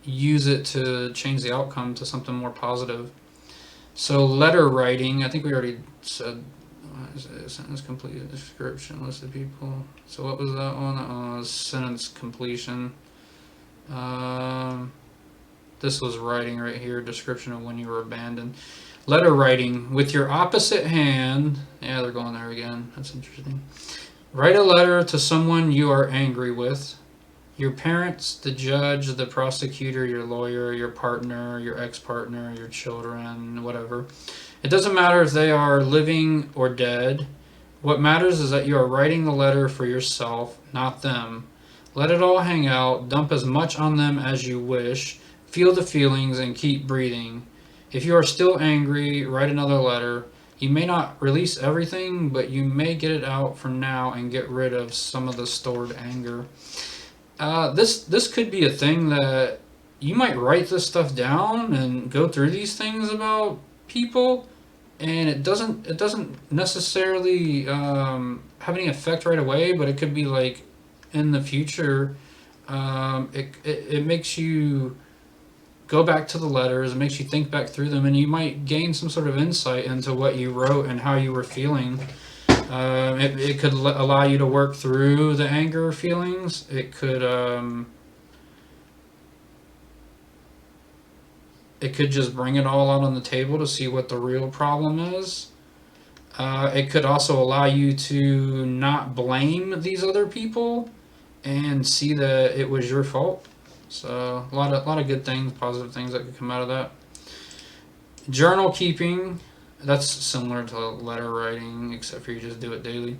use it to change the outcome to something more positive. So letter writing, I think we already said sentence complete, description, list of people. So what was that one? Sentence completion. Um, this was writing right here, description of when you were abandoned. Letter writing with your opposite hand. Yeah, they're going there again. That's interesting. Write a letter to someone you are angry with. Your parents, the judge, the prosecutor, your lawyer, your partner, your ex-partner, your children, whatever. It doesn't matter if they are living or dead. What matters is that you are writing the letter for yourself, not them. Let it all hang out. Dump as much on them as you wish. Feel the feelings and keep breathing. If you are still angry, write another letter. You may not release everything, but you may get it out for now and get rid of some of the stored anger. This could be a thing that you might write this stuff down and go through these things about people, and it doesn't necessarily have any effect right away, but it could be like in the future. It makes you go back to the letters. It makes you think back through them, and you might gain some sort of insight into what you wrote and how you were feeling. It could allow you to work through the anger feelings. It could just bring it all out on the table to see what the real problem is. It could also allow you to not blame these other people and see that it was your fault. So a lot of good things, positive things that could come out of that. Journal keeping, that's similar to letter writing, except for you just do it daily.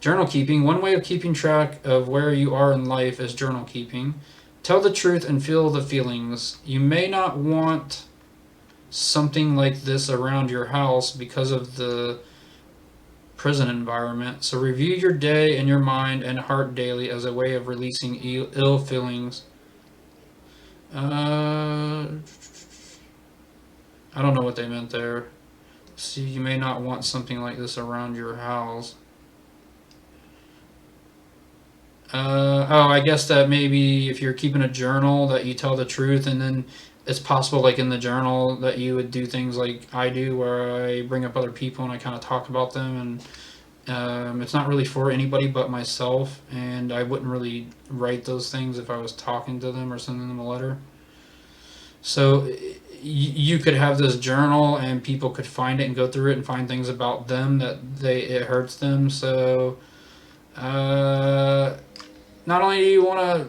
Journal keeping, one way of keeping track of where you are in life is journal keeping. Tell the truth and feel the feelings. You may not want something like this around your house because of the prison environment. So review your day in your mind and heart daily as a way of releasing ill feelings. I don't know what they meant there. See, you may not want something like this around your house. I guess that maybe if you're keeping a journal that you tell the truth, and then it's possible, like in the journal, that you would do things like I do, where I bring up other people and I kind of talk about them, and it's not really for anybody but myself, and I wouldn't really write those things if I was talking to them or sending them a letter. So you could have this journal and people could find it and go through it and find things about them that it hurts them. So not only do you want to,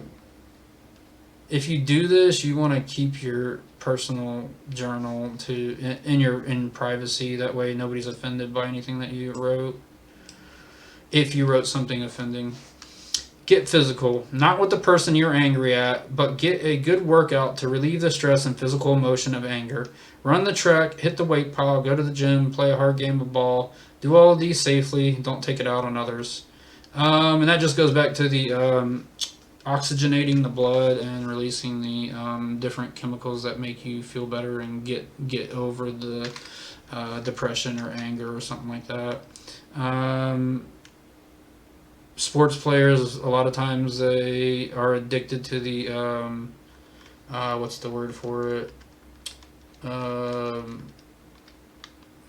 if you do this, you want to keep your personal journal in privacy. That way nobody's offended by anything that you wrote, if you wrote something offending. Get physical, not with the person you're angry at, but get a good workout to relieve the stress and physical emotion of anger. Run the track, hit the weight pile, go to the gym, play a hard game of ball. Do all of these safely. Don't take it out on others. And that just goes back to the oxygenating the blood and releasing the different chemicals that make you feel better and get over the depression or anger or something like that. Sports players, a lot of times they are addicted to the what's the word for it? The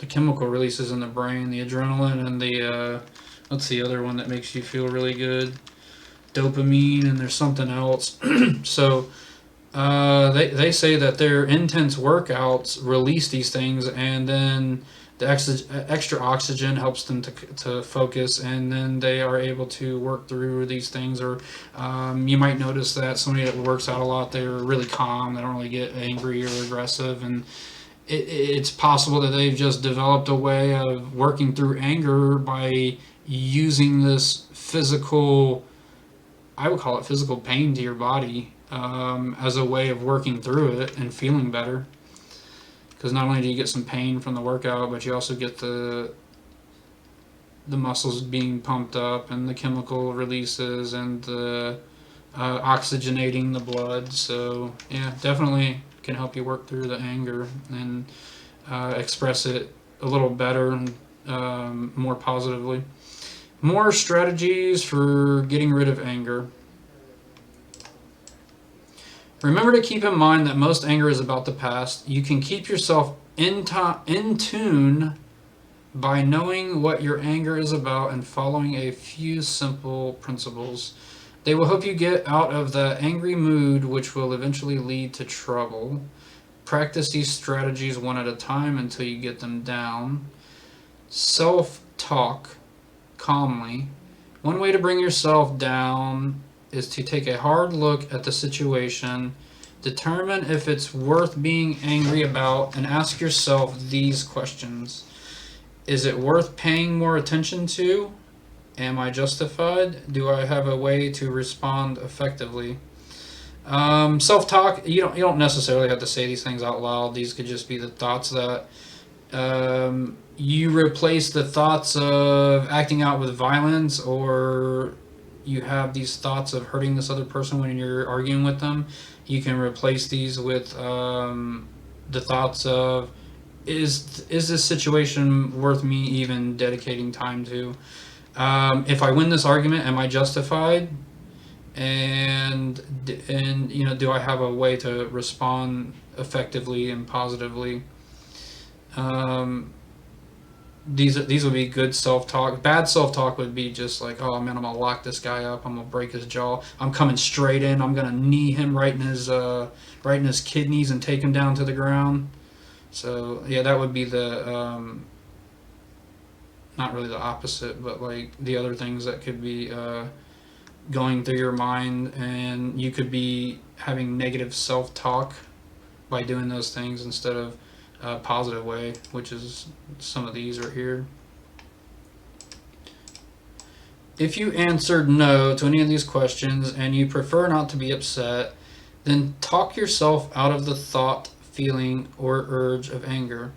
chemical releases in the brain, the adrenaline and the what's the other one that makes you feel really good? Dopamine, and there's something else. So they say that their intense workouts release these things, and then the extra oxygen helps them to focus, and then they are able to work through these things. Or you might notice that somebody that works out a lot, they're really calm, they don't really get angry or aggressive, and it's possible that they've just developed a way of working through anger by using this physical, I would call it physical pain to your body, as a way of working through it and feeling better. Because not only do you get some pain from the workout, but you also get the muscles being pumped up and the chemical releases and the oxygenating the blood. So yeah, definitely can help you work through the anger and express it a little better and more positively. More strategies for getting rid of anger. Remember to keep in mind that most anger is about the past. You can keep yourself in tune by knowing what your anger is about and following a few simple principles. They will help you get out of the angry mood, which will eventually lead to trouble. Practice these strategies one at a time until you get them down. Self-talk calmly. One way to bring yourself down is to take a hard look at the situation, determine if it's worth being angry about, and ask yourself these questions. Is it worth paying more attention to? Am I justified? Do I have a way to respond effectively? Self-talk, you don't necessarily have to say these things out loud. These could just be the thoughts that you replace the thoughts of acting out with violence, or you have these thoughts of hurting this other person when you're arguing with them. You can replace these with the thoughts of, is this situation worth me even dedicating time to? If I win this argument, am I justified? And do I have a way to respond effectively and positively? These would be good self-talk. Bad self-talk would be just like, oh man, I'm gonna lock this guy up, I'm gonna break his jaw, I'm coming straight in, I'm gonna knee him right in his kidneys and take him down to the ground. So yeah, that would be the not really the opposite, but like the other things that could be going through your mind, and you could be having negative self-talk by doing those things instead of a positive way, which is some of these right here. If you answered no to any of these questions and you prefer not to be upset, then talk yourself out of the thought, feeling, or urge of anger.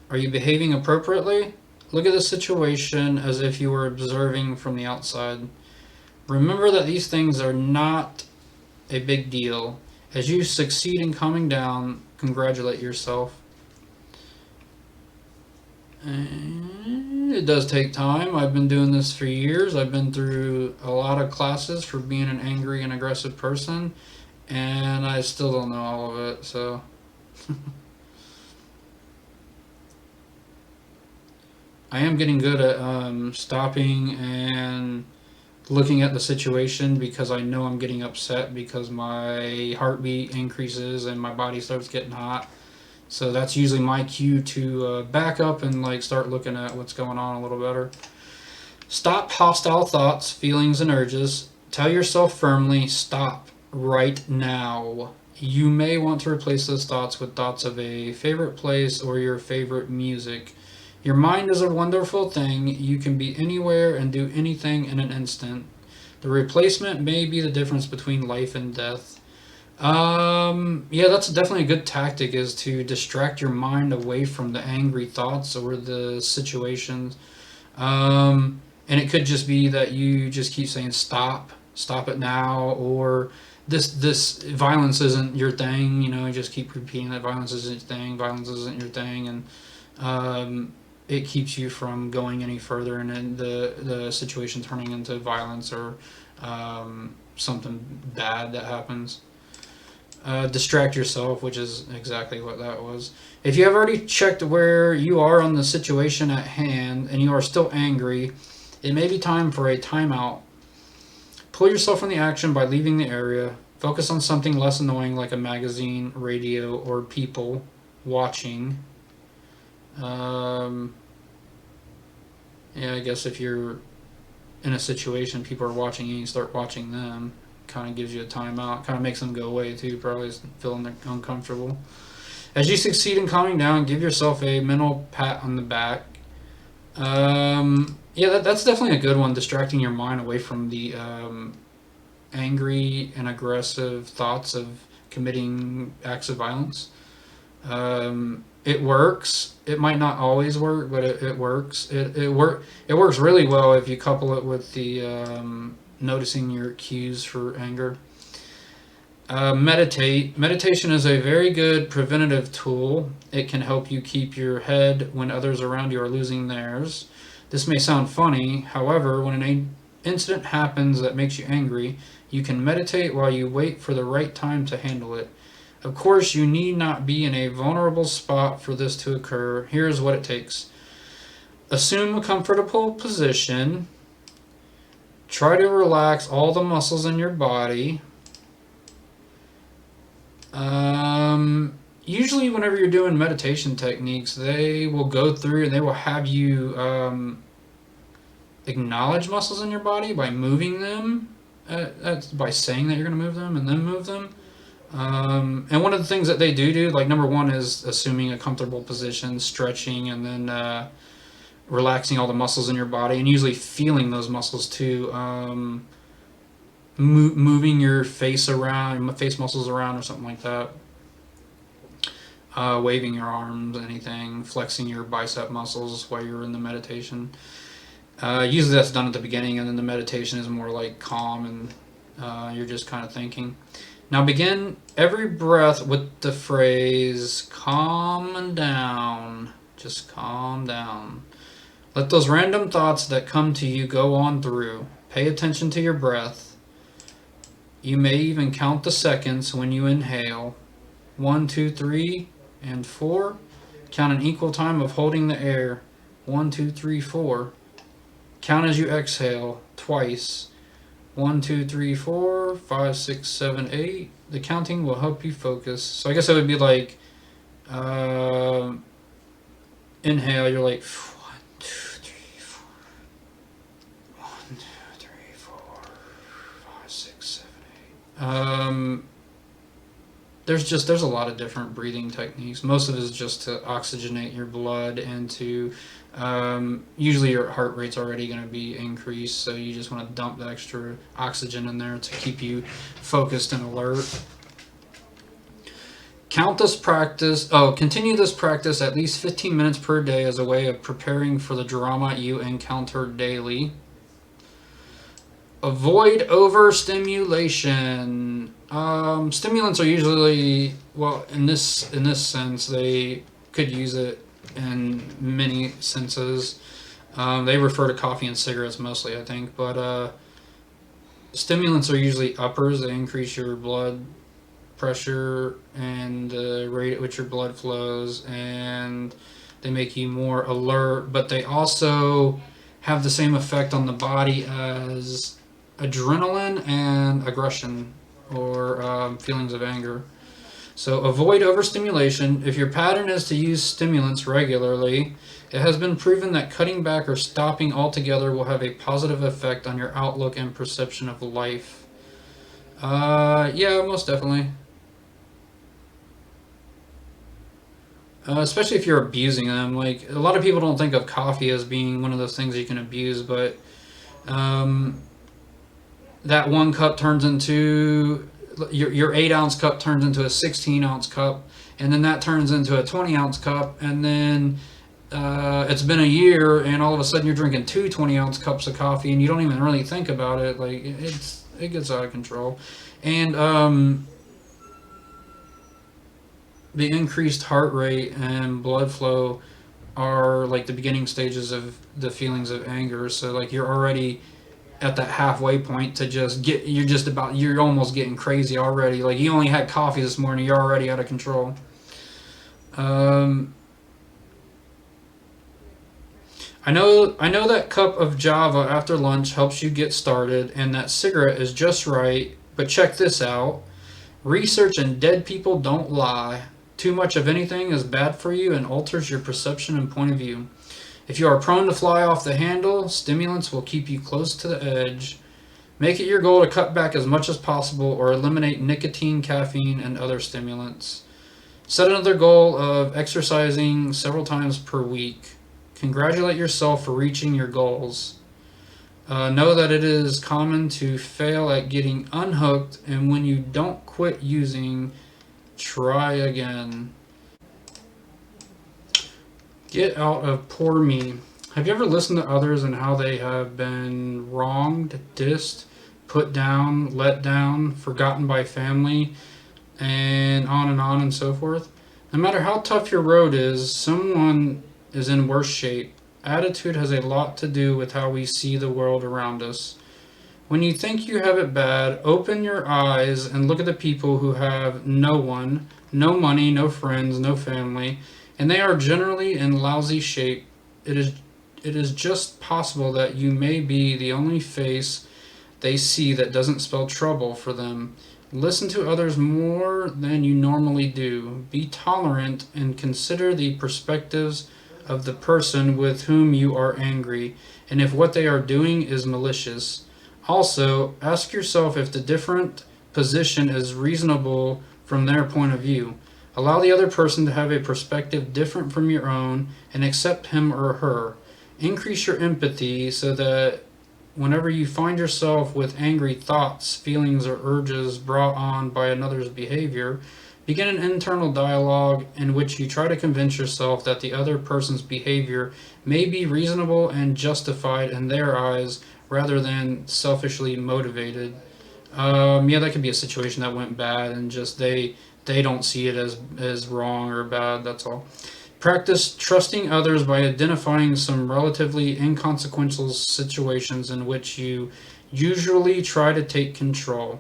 Are you behaving appropriately? Look at the situation as if you were observing from the outside. Remember that these things are not a big deal. As you succeed in calming down, congratulate yourself. And it does take time. I've been doing this for years. I've been through a lot of classes for being an angry and aggressive person, and I still don't know all of it, so I am getting good at stopping and looking at the situation, because I know I'm getting upset because my heartbeat increases and my body starts getting hot. So that's usually my cue to back up and like start looking at what's going on a little better. Stop hostile thoughts, feelings, and urges. Tell yourself firmly, stop right now. You may want to replace those thoughts with thoughts of a favorite place or your favorite music. Your mind is a wonderful thing. You can be anywhere and do anything in an instant. The replacement may be the difference between life and death. Yeah, that's definitely a good tactic, is to distract your mind away from the angry thoughts or the situations. And it could just be that you just keep saying stop stop it now, or this violence isn't your thing. You know, you just keep repeating that violence isn't your thing, violence isn't your thing, and it keeps you from going any further, and then the situation turning into violence or something bad that happens. Distract yourself, which is exactly what that was. If you have already checked where you are on the situation at hand and you are still angry, it may be time for a timeout. Pull yourself from the action by leaving the area. Focus on something less annoying like a magazine, radio, or people watching. Yeah, I guess if you're in a situation, people are watching you, you start watching them. Kind of gives you a timeout. Kind of makes them go away too, probably feeling uncomfortable. As you succeed in calming down, give yourself a mental pat on the back. Yeah, that's definitely a good one, distracting your mind away from the angry and aggressive thoughts of committing acts of violence. It works. It might not always work, but it works. It works really well if you couple it with the noticing your cues for anger. Meditate. Meditation is a very good preventative tool. It can help you keep your head when others around you are losing theirs. This may sound funny, however, when an incident happens that makes you angry, you can meditate while you wait for the right time to handle it. Of course, you need not be in a vulnerable spot for this to occur. Here's what it takes. Assume a comfortable position. Try to relax all the muscles in your body. Usually whenever you're doing meditation techniques, they will go through and they will have you acknowledge muscles in your body by moving them. That's by saying that you're going to move them and then move them. And one of the things that they do, like number one is assuming a comfortable position, stretching, and then relaxing all the muscles in your body, and usually feeling those muscles too. Moving your face around, face muscles around, or something like that. Waving your arms, anything, flexing your bicep muscles while you're in the meditation. Usually that's done at the beginning, and then the meditation is more like calm and you're just kind of thinking. Now begin every breath with the phrase, calm down. Just calm down. Let those random thoughts that come to you go on through. Pay attention to your breath. You may even count the seconds when you inhale. 1, 2, 3, and 4. Count an equal time of holding the air. 1, 2, 3, 4. Count as you exhale twice. 1, 2, 3, 4, 5, 6, 7, 8. The counting will help you focus. So I guess it would be like inhale, you're like 1, 2, 3, 4. 1, 2, 3, 4, 5, 6, 7, 8. There's a lot of different breathing techniques. Most of it is just to oxygenate your blood and to usually your heart rate's already going to be increased, so you just want to dump the extra oxygen in there to keep you focused and alert. Continue this practice at least 15 minutes per day as a way of preparing for the drama you encounter daily. Avoid overstimulation. Stimulants are usually, well, in this sense, they could use it in many senses. They refer to coffee and cigarettes mostly, I think, but stimulants are usually uppers. They increase your blood pressure and the rate at which your blood flows, and they make you more alert, but they also have the same effect on the body as adrenaline and aggression, or feelings of anger. So avoid overstimulation. If your pattern is to use stimulants regularly, it has been proven that cutting back or stopping altogether will have a positive effect on your outlook and perception of life. Yeah, most definitely. Especially if you're abusing them. Like, a lot of people don't think of coffee as being one of those things you can abuse, but that one cup turns into, your 8-ounce cup turns into a 16-ounce cup, and then that turns into a 20-ounce cup, and then it's been a year, and all of a sudden you're drinking 2 20-ounce cups of coffee, and you don't even really think about it. Like, it gets out of control. And the increased heart rate and blood flow are like the beginning stages of the feelings of anger. So like you're already at that halfway point to just get, you're almost getting crazy already. Like you only had coffee this morning, you're already out of control. um I know that cup of java after lunch helps you get started, and that cigarette is just right, but check this out. Research and dead people don't lie. Too much of anything is bad for you and alters your perception and point of view. If you are prone to fly off the handle, stimulants will keep you close to the edge. Make it your goal to cut back as much as possible or eliminate nicotine, caffeine, and other stimulants. Set another goal of exercising several times per week. Congratulate yourself for reaching your goals. Know that it is common to fail at getting unhooked, and when you don't quit using, try again. Get out of poor me. Have you ever listened to others and how they have been wronged, dissed, put down, let down, forgotten by family, and on and so forth? No matter how tough your road is, someone is in worse shape. Attitude has a lot to do with how we see the world around us. When you think you have it bad, open your eyes and look at the people who have no one, no money, no friends, no family, and they are generally in lousy shape. It is just possible that you may be the only face they see that doesn't spell trouble for them. Listen to others more than you normally do. Be tolerant and consider the perspectives of the person with whom you are angry, and if what they are doing is malicious. Also, ask yourself if the different position is reasonable from their point of view. Allow the other person to have a perspective different from your own and accept him or her. Increase your empathy so that whenever you find yourself with angry thoughts, feelings, or urges brought on by another's behavior, begin an internal dialogue in which you try to convince yourself that the other person's behavior may be reasonable and justified in their eyes rather than selfishly motivated. Yeah, that could be a situation that went bad and just they don't see it as wrong or bad. That's all. Practice trusting others by identifying some relatively inconsequential situations in which you usually try to take control.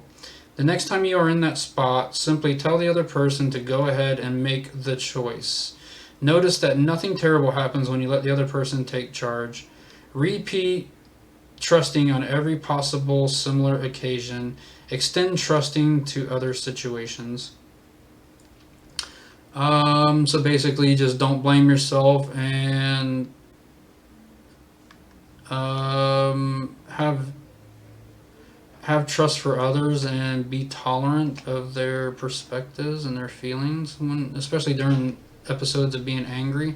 The next time you are in that spot, simply tell the other person to go ahead and make the choice. Notice that nothing terrible happens when you let the other person take charge. Repeat trusting on every possible similar occasion. Extend trusting to other situations. So basically, just don't blame yourself and have trust for others and be tolerant of their perspectives and their feelings, especially during episodes of being angry.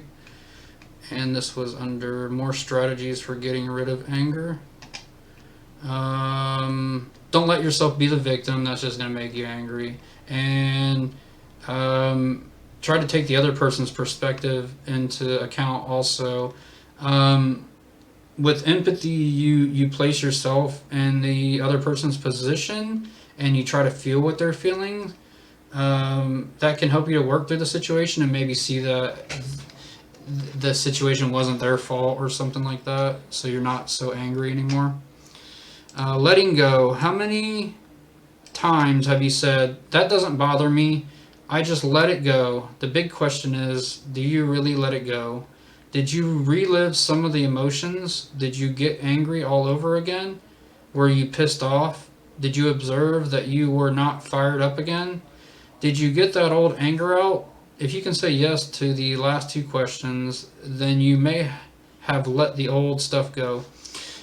And this was under more strategies for getting rid of anger. Don't let yourself be the victim. That's just going to make you angry. And try to take the other person's perspective into account also. With empathy, you place yourself in the other person's position and you try to feel what they're feeling. That can help you to work through the situation and maybe see that the situation wasn't their fault or something like that, so you're not so angry anymore. Letting go. How many times have you said, that doesn't bother me, I just let it go? The big question is, do you really let it go? Did you relive some of the emotions? Did you get angry all over again? Were you pissed off? Did you observe that you were not fired up again? Did you get that old anger out? If you can say yes to the last two questions, then you may have let the old stuff go.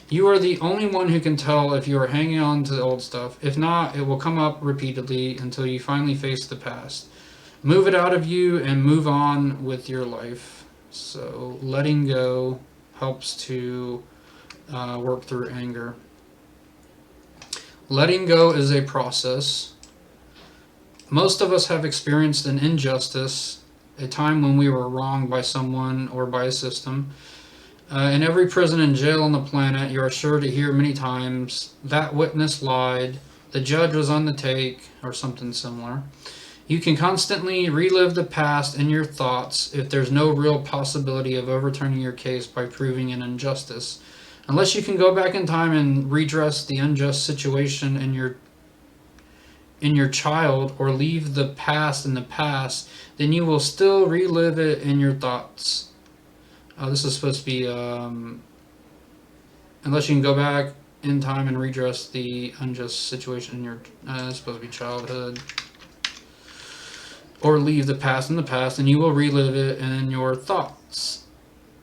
You are the only one who can tell if you are hanging on to the old stuff. If not, it will come up repeatedly until you finally face the past. Move it out of you and move on with your life. So letting go helps to work through anger. Letting go is a process. Most of us have experienced an injustice, a time when we were wronged by someone or by a system. In every prison and jail on the planet, you are sure to hear many times, that witness lied, The judge was on the take, or something similar. You can constantly relive the past in your thoughts if there's no real possibility of overturning your case by proving an injustice. Unless you can go back in time and redress the unjust situation in your child or leave the past in the past, then you will still relive it in your thoughts. This is supposed to be unless you can go back in time and redress the unjust situation in your it's supposed to be childhood, or leave the past in the past, and you will relive it in your thoughts.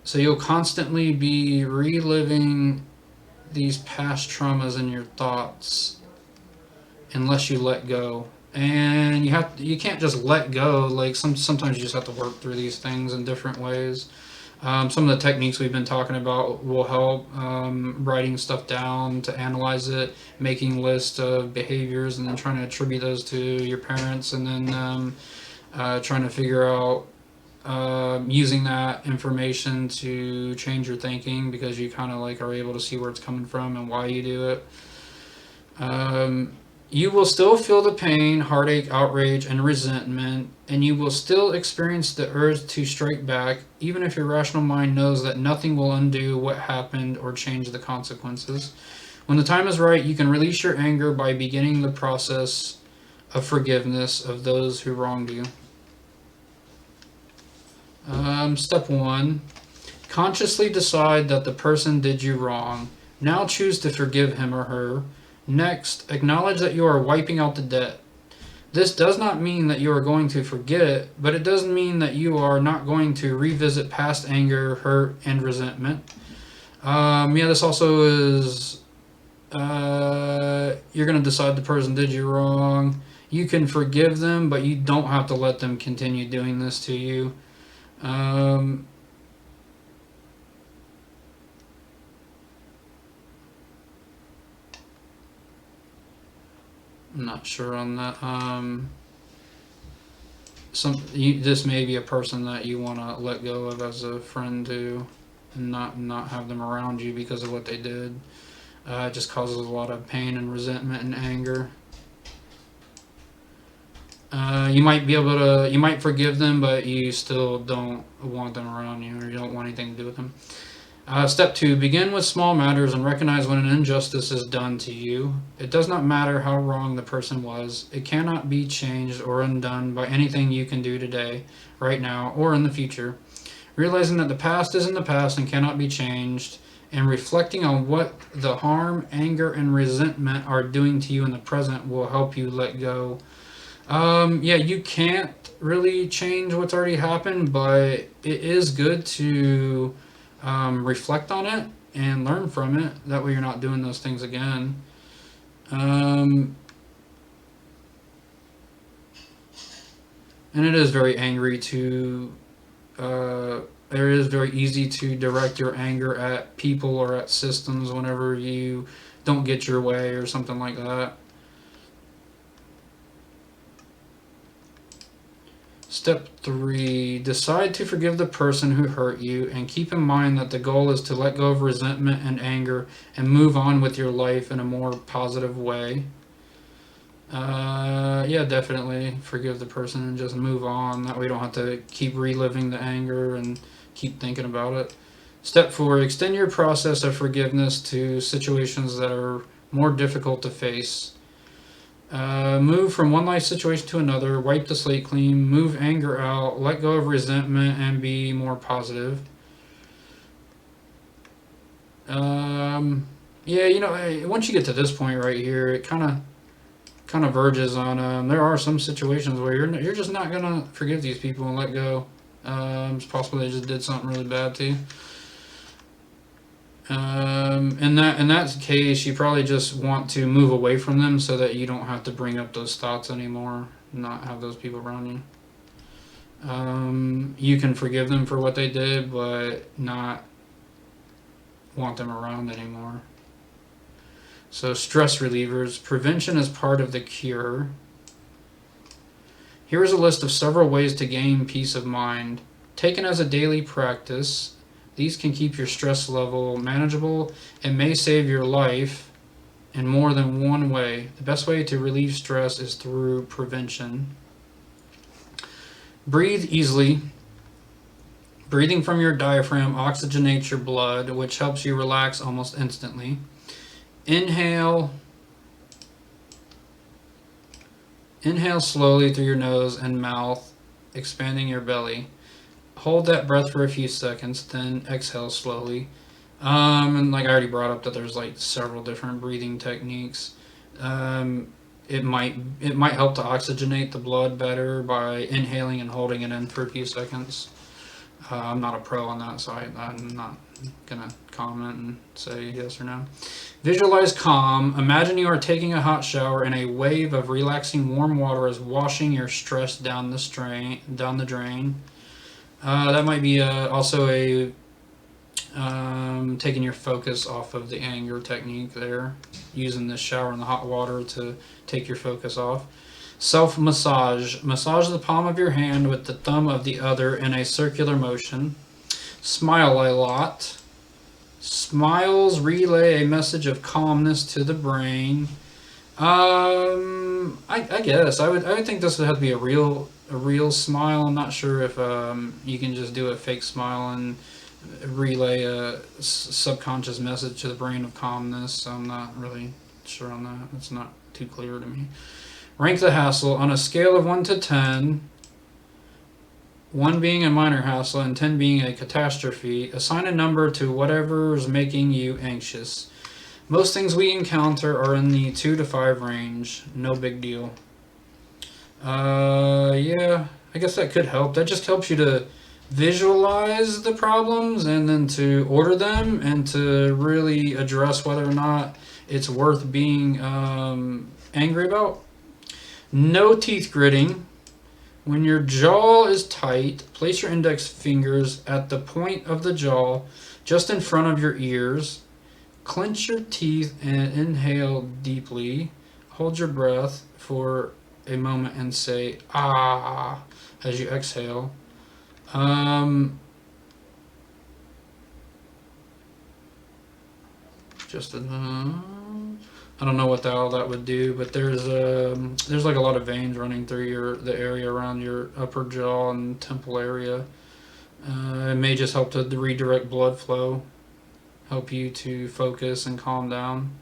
So you'll constantly be reliving these past traumas in your thoughts unless you let go. And you can't just let go. Like sometimes you just have to work through these things in different ways. Some of the techniques we've been talking about will help. Writing stuff down to analyze it, making lists of behaviors, and then trying to attribute those to your parents, and then trying to figure out using that information to change your thinking, because you kind of like are able to see where it's coming from and why you do it. You will still feel the pain, heartache, outrage, and resentment, and you will still experience the urge to strike back, even if your rational mind knows that nothing will undo what happened or change the consequences. When the time is right, you can release your anger by beginning the process of forgiveness of those who wronged you. Step 1. Consciously decide that the person did you wrong. Now choose to forgive him or her. Next, acknowledge that you are wiping out the debt. This does not mean that you are going to forget it, but it does mean that you are not going to revisit past anger, hurt, and resentment. This also is you're going to decide the person did you wrong. You can forgive them, but you don't have to let them continue doing this to you. I'm not sure on that. This may be a person that you want to let go of as a friend too, and not have them around you because of what they did. It just causes a lot of pain and resentment and anger. You might forgive them, but you still don't want them around you, or you don't want anything to do with them. Step 2, begin with small matters and recognize when an injustice is done to you. It does not matter how wrong the person was. It cannot be changed or undone by anything you can do today, right now, or in the future. Realizing that the past is in the past and cannot be changed, and reflecting on what the harm, anger, and resentment are doing to you in the present will help you let go. You can't really change what's already happened, but it is good to reflect on it and learn from it. That way you're not doing those things again. And it is very easy to direct your anger at people or at systems whenever you don't get your way or something like that. Step 3, decide to forgive the person who hurt you, and keep in mind that the goal is to let go of resentment and anger and move on with your life in a more positive way. Definitely forgive the person and just move on. That way you don't have to keep reliving the anger and keep thinking about it. Step 4, extend your process of forgiveness to situations that are more difficult to face. Move from one life situation to another, wipe the slate clean, move anger out, let go of resentment, and be more positive. Once you get to this point right here, it kind of verges on. There are some situations where you're just not gonna forgive these people and let go. It's possible they just did something really bad to you. In that case, you probably just want to move away from them so that you don't have to bring up those thoughts anymore, not have those people around you. You can forgive them for what they did, but not want them around anymore. So stress relievers. Prevention is part of the cure. Here is a list of several ways to gain peace of mind. Taken as a daily practice, these can keep your stress level manageable and may save your life in more than one way. The best way to relieve stress is through prevention. Breathe easily. Breathing from your diaphragm oxygenates your blood, which helps you relax almost instantly. Inhale slowly through your nose and mouth, expanding your belly. Hold that breath for a few seconds, then exhale slowly. And like I already brought up that there's like several different breathing techniques. It might help to oxygenate the blood better by inhaling and holding it in for a few seconds. I'm not a pro on that, so I'm not gonna comment and say yes or no. Visualize calm. Imagine you are taking a hot shower and a wave of relaxing warm water is washing your stress down the drain. That might be also a taking your focus off of the anger technique there, using the shower and the hot water to take your focus off. Self-massage. Massage the palm of your hand with the thumb of the other in a circular motion. Smile a lot. Smiles relay a message of calmness to the brain. I guess I would think this would have to be a real smile. I'm not sure if you can just do a fake smile and relay a subconscious message to the brain of calmness. I'm not really sure on that. It's not too clear to me. Rank the hassle on a scale of 1 to 10. 1 being a minor hassle and 10 being a catastrophe. Assign a number to whatever is making you anxious. Most things we encounter are in the 2 to 5 range. No big deal. Yeah, I guess that could help. That just helps you to visualize the problems and then to order them and to really address whether or not it's worth being angry about. No teeth gritting. When your jaw is tight, place your index fingers at the point of the jaw, just in front of your ears. Clench your teeth and inhale deeply. Hold your breath for a moment and say "ah" as you exhale. Just I don't know what the hell that would do, but there's like a lot of veins running through the area around your upper jaw and temple area. It may just help to redirect blood flow, help you to focus and calm down.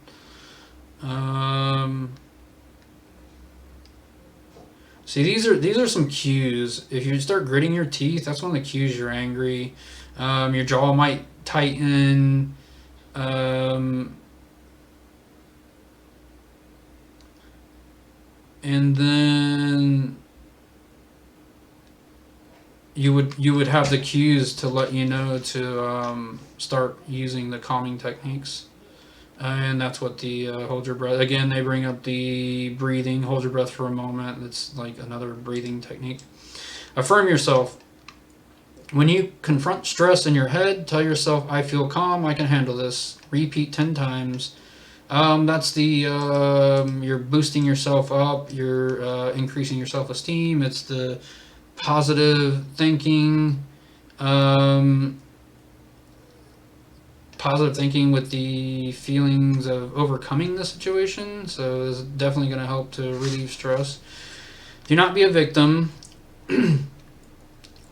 See, these are some cues. If you start gritting your teeth, that's one of the cues you're angry. Your jaw might tighten. And then you would have the cues to let you know to start using the calming techniques. And that's what the hold your breath. Again, they bring up the breathing, hold your breath for a moment. That's like another breathing technique. Affirm yourself. When you confront stress in your head, tell yourself, I feel calm, I can handle this. Repeat 10 times. That's you're boosting yourself up, you're increasing your self-esteem. It's the positive thinking. Positive thinking with the feelings of overcoming the situation. So it's definitely going to help to relieve stress. Do not be a victim.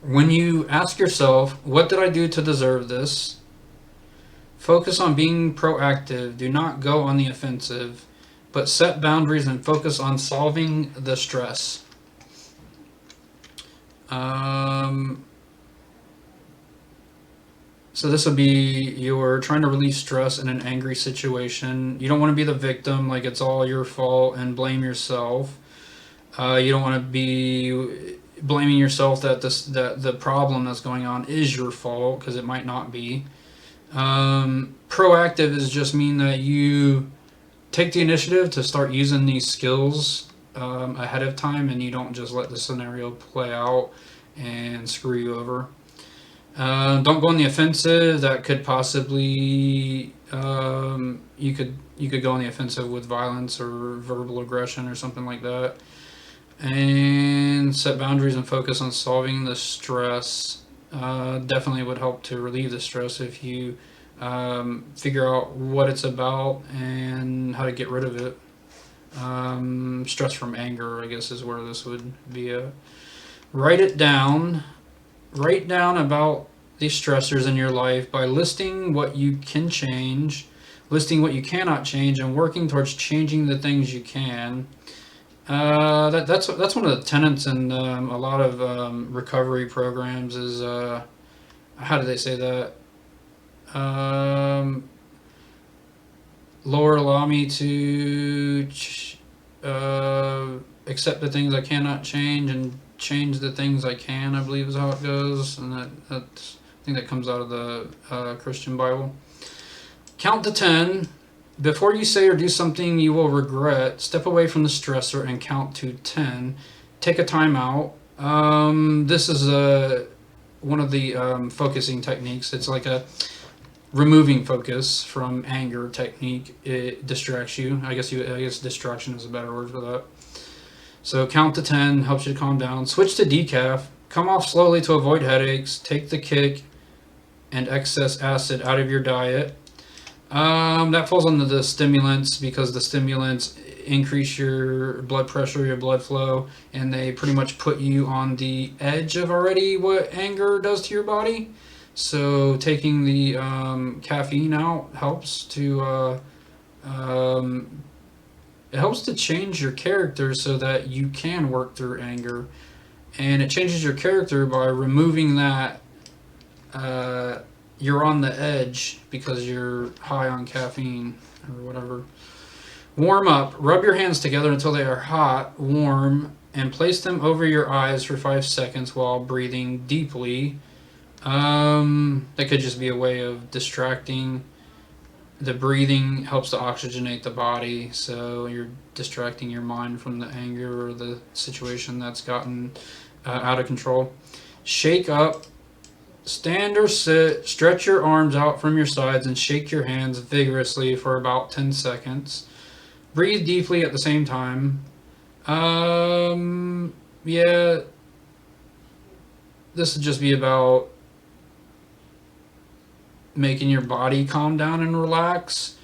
When you ask yourself, what did I do to deserve this? Focus on being proactive. Do not go on the offensive, but set boundaries and focus on solving the stress. So this would be you're trying to relieve stress in an angry situation. You don't want to be the victim, like it's all your fault, and blame yourself. You don't want to be blaming yourself that the problem that's going on is your fault, because it might not be. Proactive is just mean that you take the initiative to start using these skills ahead of time, and you don't just let the scenario play out and screw you over. Don't go on the offensive. That could possibly you could go on the offensive with violence or verbal aggression or something like that. And set boundaries and focus on solving the stress. Definitely would help to relieve the stress if you figure out what it's about and how to get rid of it. Stress from anger, I guess, is where this would be a. Write it down. Write down about these stressors in your life by listing what you can change, listing what you cannot change, and working towards changing the things you can. That's one of the tenets in a lot of recovery programs is how do they say that? Lord, allow me to accept the things I cannot change and change the things I can, I believe is how it goes. And that's, I think that comes out of the Christian Bible. Count to 10. Before you say or do something you will regret, step away from the stressor and count to 10. Take a time out. This is one of the focusing techniques. It's like a removing focus from anger technique. It distracts you. I guess distraction is a better word for that. So count to 10 helps you to calm down. Switch to decaf. Come off slowly to avoid headaches. Take the kick and excess acid out of your diet. That falls under the stimulants because the stimulants increase your blood pressure, your blood flow, and they pretty much put you on the edge of already what anger does to your body. So taking the caffeine out helps to it helps to change your character so that you can work through anger, and it changes your character by removing that. You're on the edge because you're high on caffeine or whatever. Warm up. Rub your hands together until they are hot, warm, and place them over your eyes for 5 seconds while breathing deeply. That could just be a way of distracting. The breathing helps to oxygenate the body, so you're distracting your mind from the anger or the situation that's gotten out of control. Shake up. Stand or sit, stretch your arms out from your sides and shake your hands vigorously for about 10 seconds. Breathe deeply at the same time. Yeah, this would just be about making your body calm down and relax.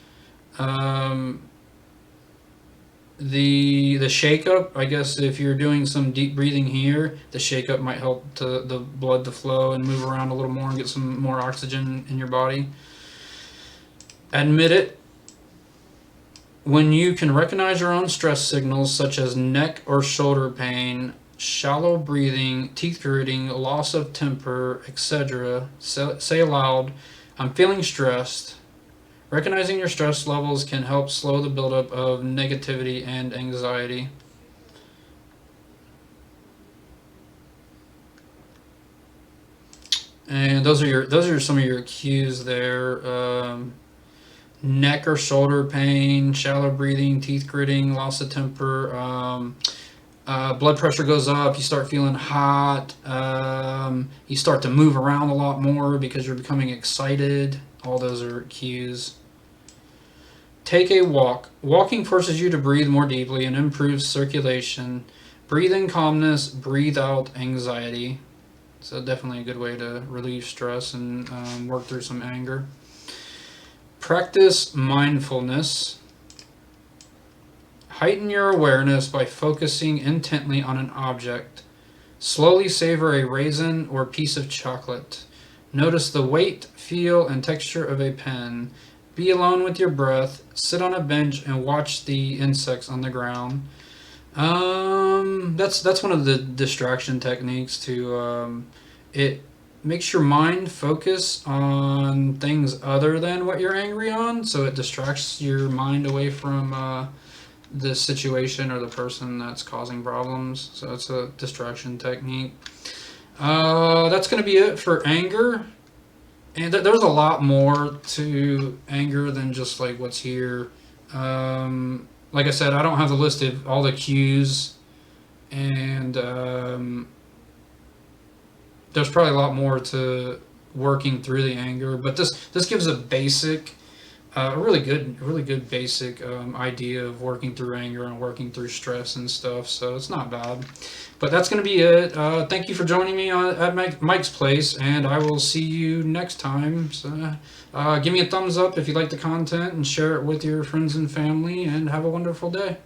The shake up, I guess if you're doing some deep breathing here, the shake up might help the blood to flow and move around a little more and get some more oxygen in your body. Admit it. When you can recognize your own stress signals such as neck or shoulder pain, shallow breathing, teeth gritting, loss of temper, etc., say aloud, I'm feeling stressed. Recognizing your stress levels can help slow the buildup of negativity and anxiety. And those are some of your cues there. Neck or shoulder pain, shallow breathing, teeth gritting, loss of temper. Blood pressure goes up. You start feeling hot. You start to move around a lot more because you're becoming excited. All those are cues. Take a walk. Walking forces you to breathe more deeply and improves circulation. Breathe in calmness, breathe out anxiety. So definitely a good way to relieve stress and work through some anger. Practice mindfulness. Heighten your awareness by focusing intently on an object. Slowly savor a raisin or piece of chocolate. Notice the weight, feel, and texture of a pen. Be alone with your breath. Sit on a bench and watch the insects on the ground. That's one of the distraction techniques to it makes your mind focus on things other than what you're angry on, so it distracts your mind away from the situation or the person that's causing problems. So it's a distraction technique. That's going to be it for anger. And there's a lot more to anger than just like what's here. Like I said, I don't have the list of all the cues, and there's probably a lot more to working through the anger. But this gives a basic a really good basic idea of working through anger and working through stress and stuff. So it's not bad. But that's going to be it. Thank you for joining me at Mike's Place, and I will see you next time. So, give me a thumbs up if you like the content, and share it with your friends and family, and have a wonderful day.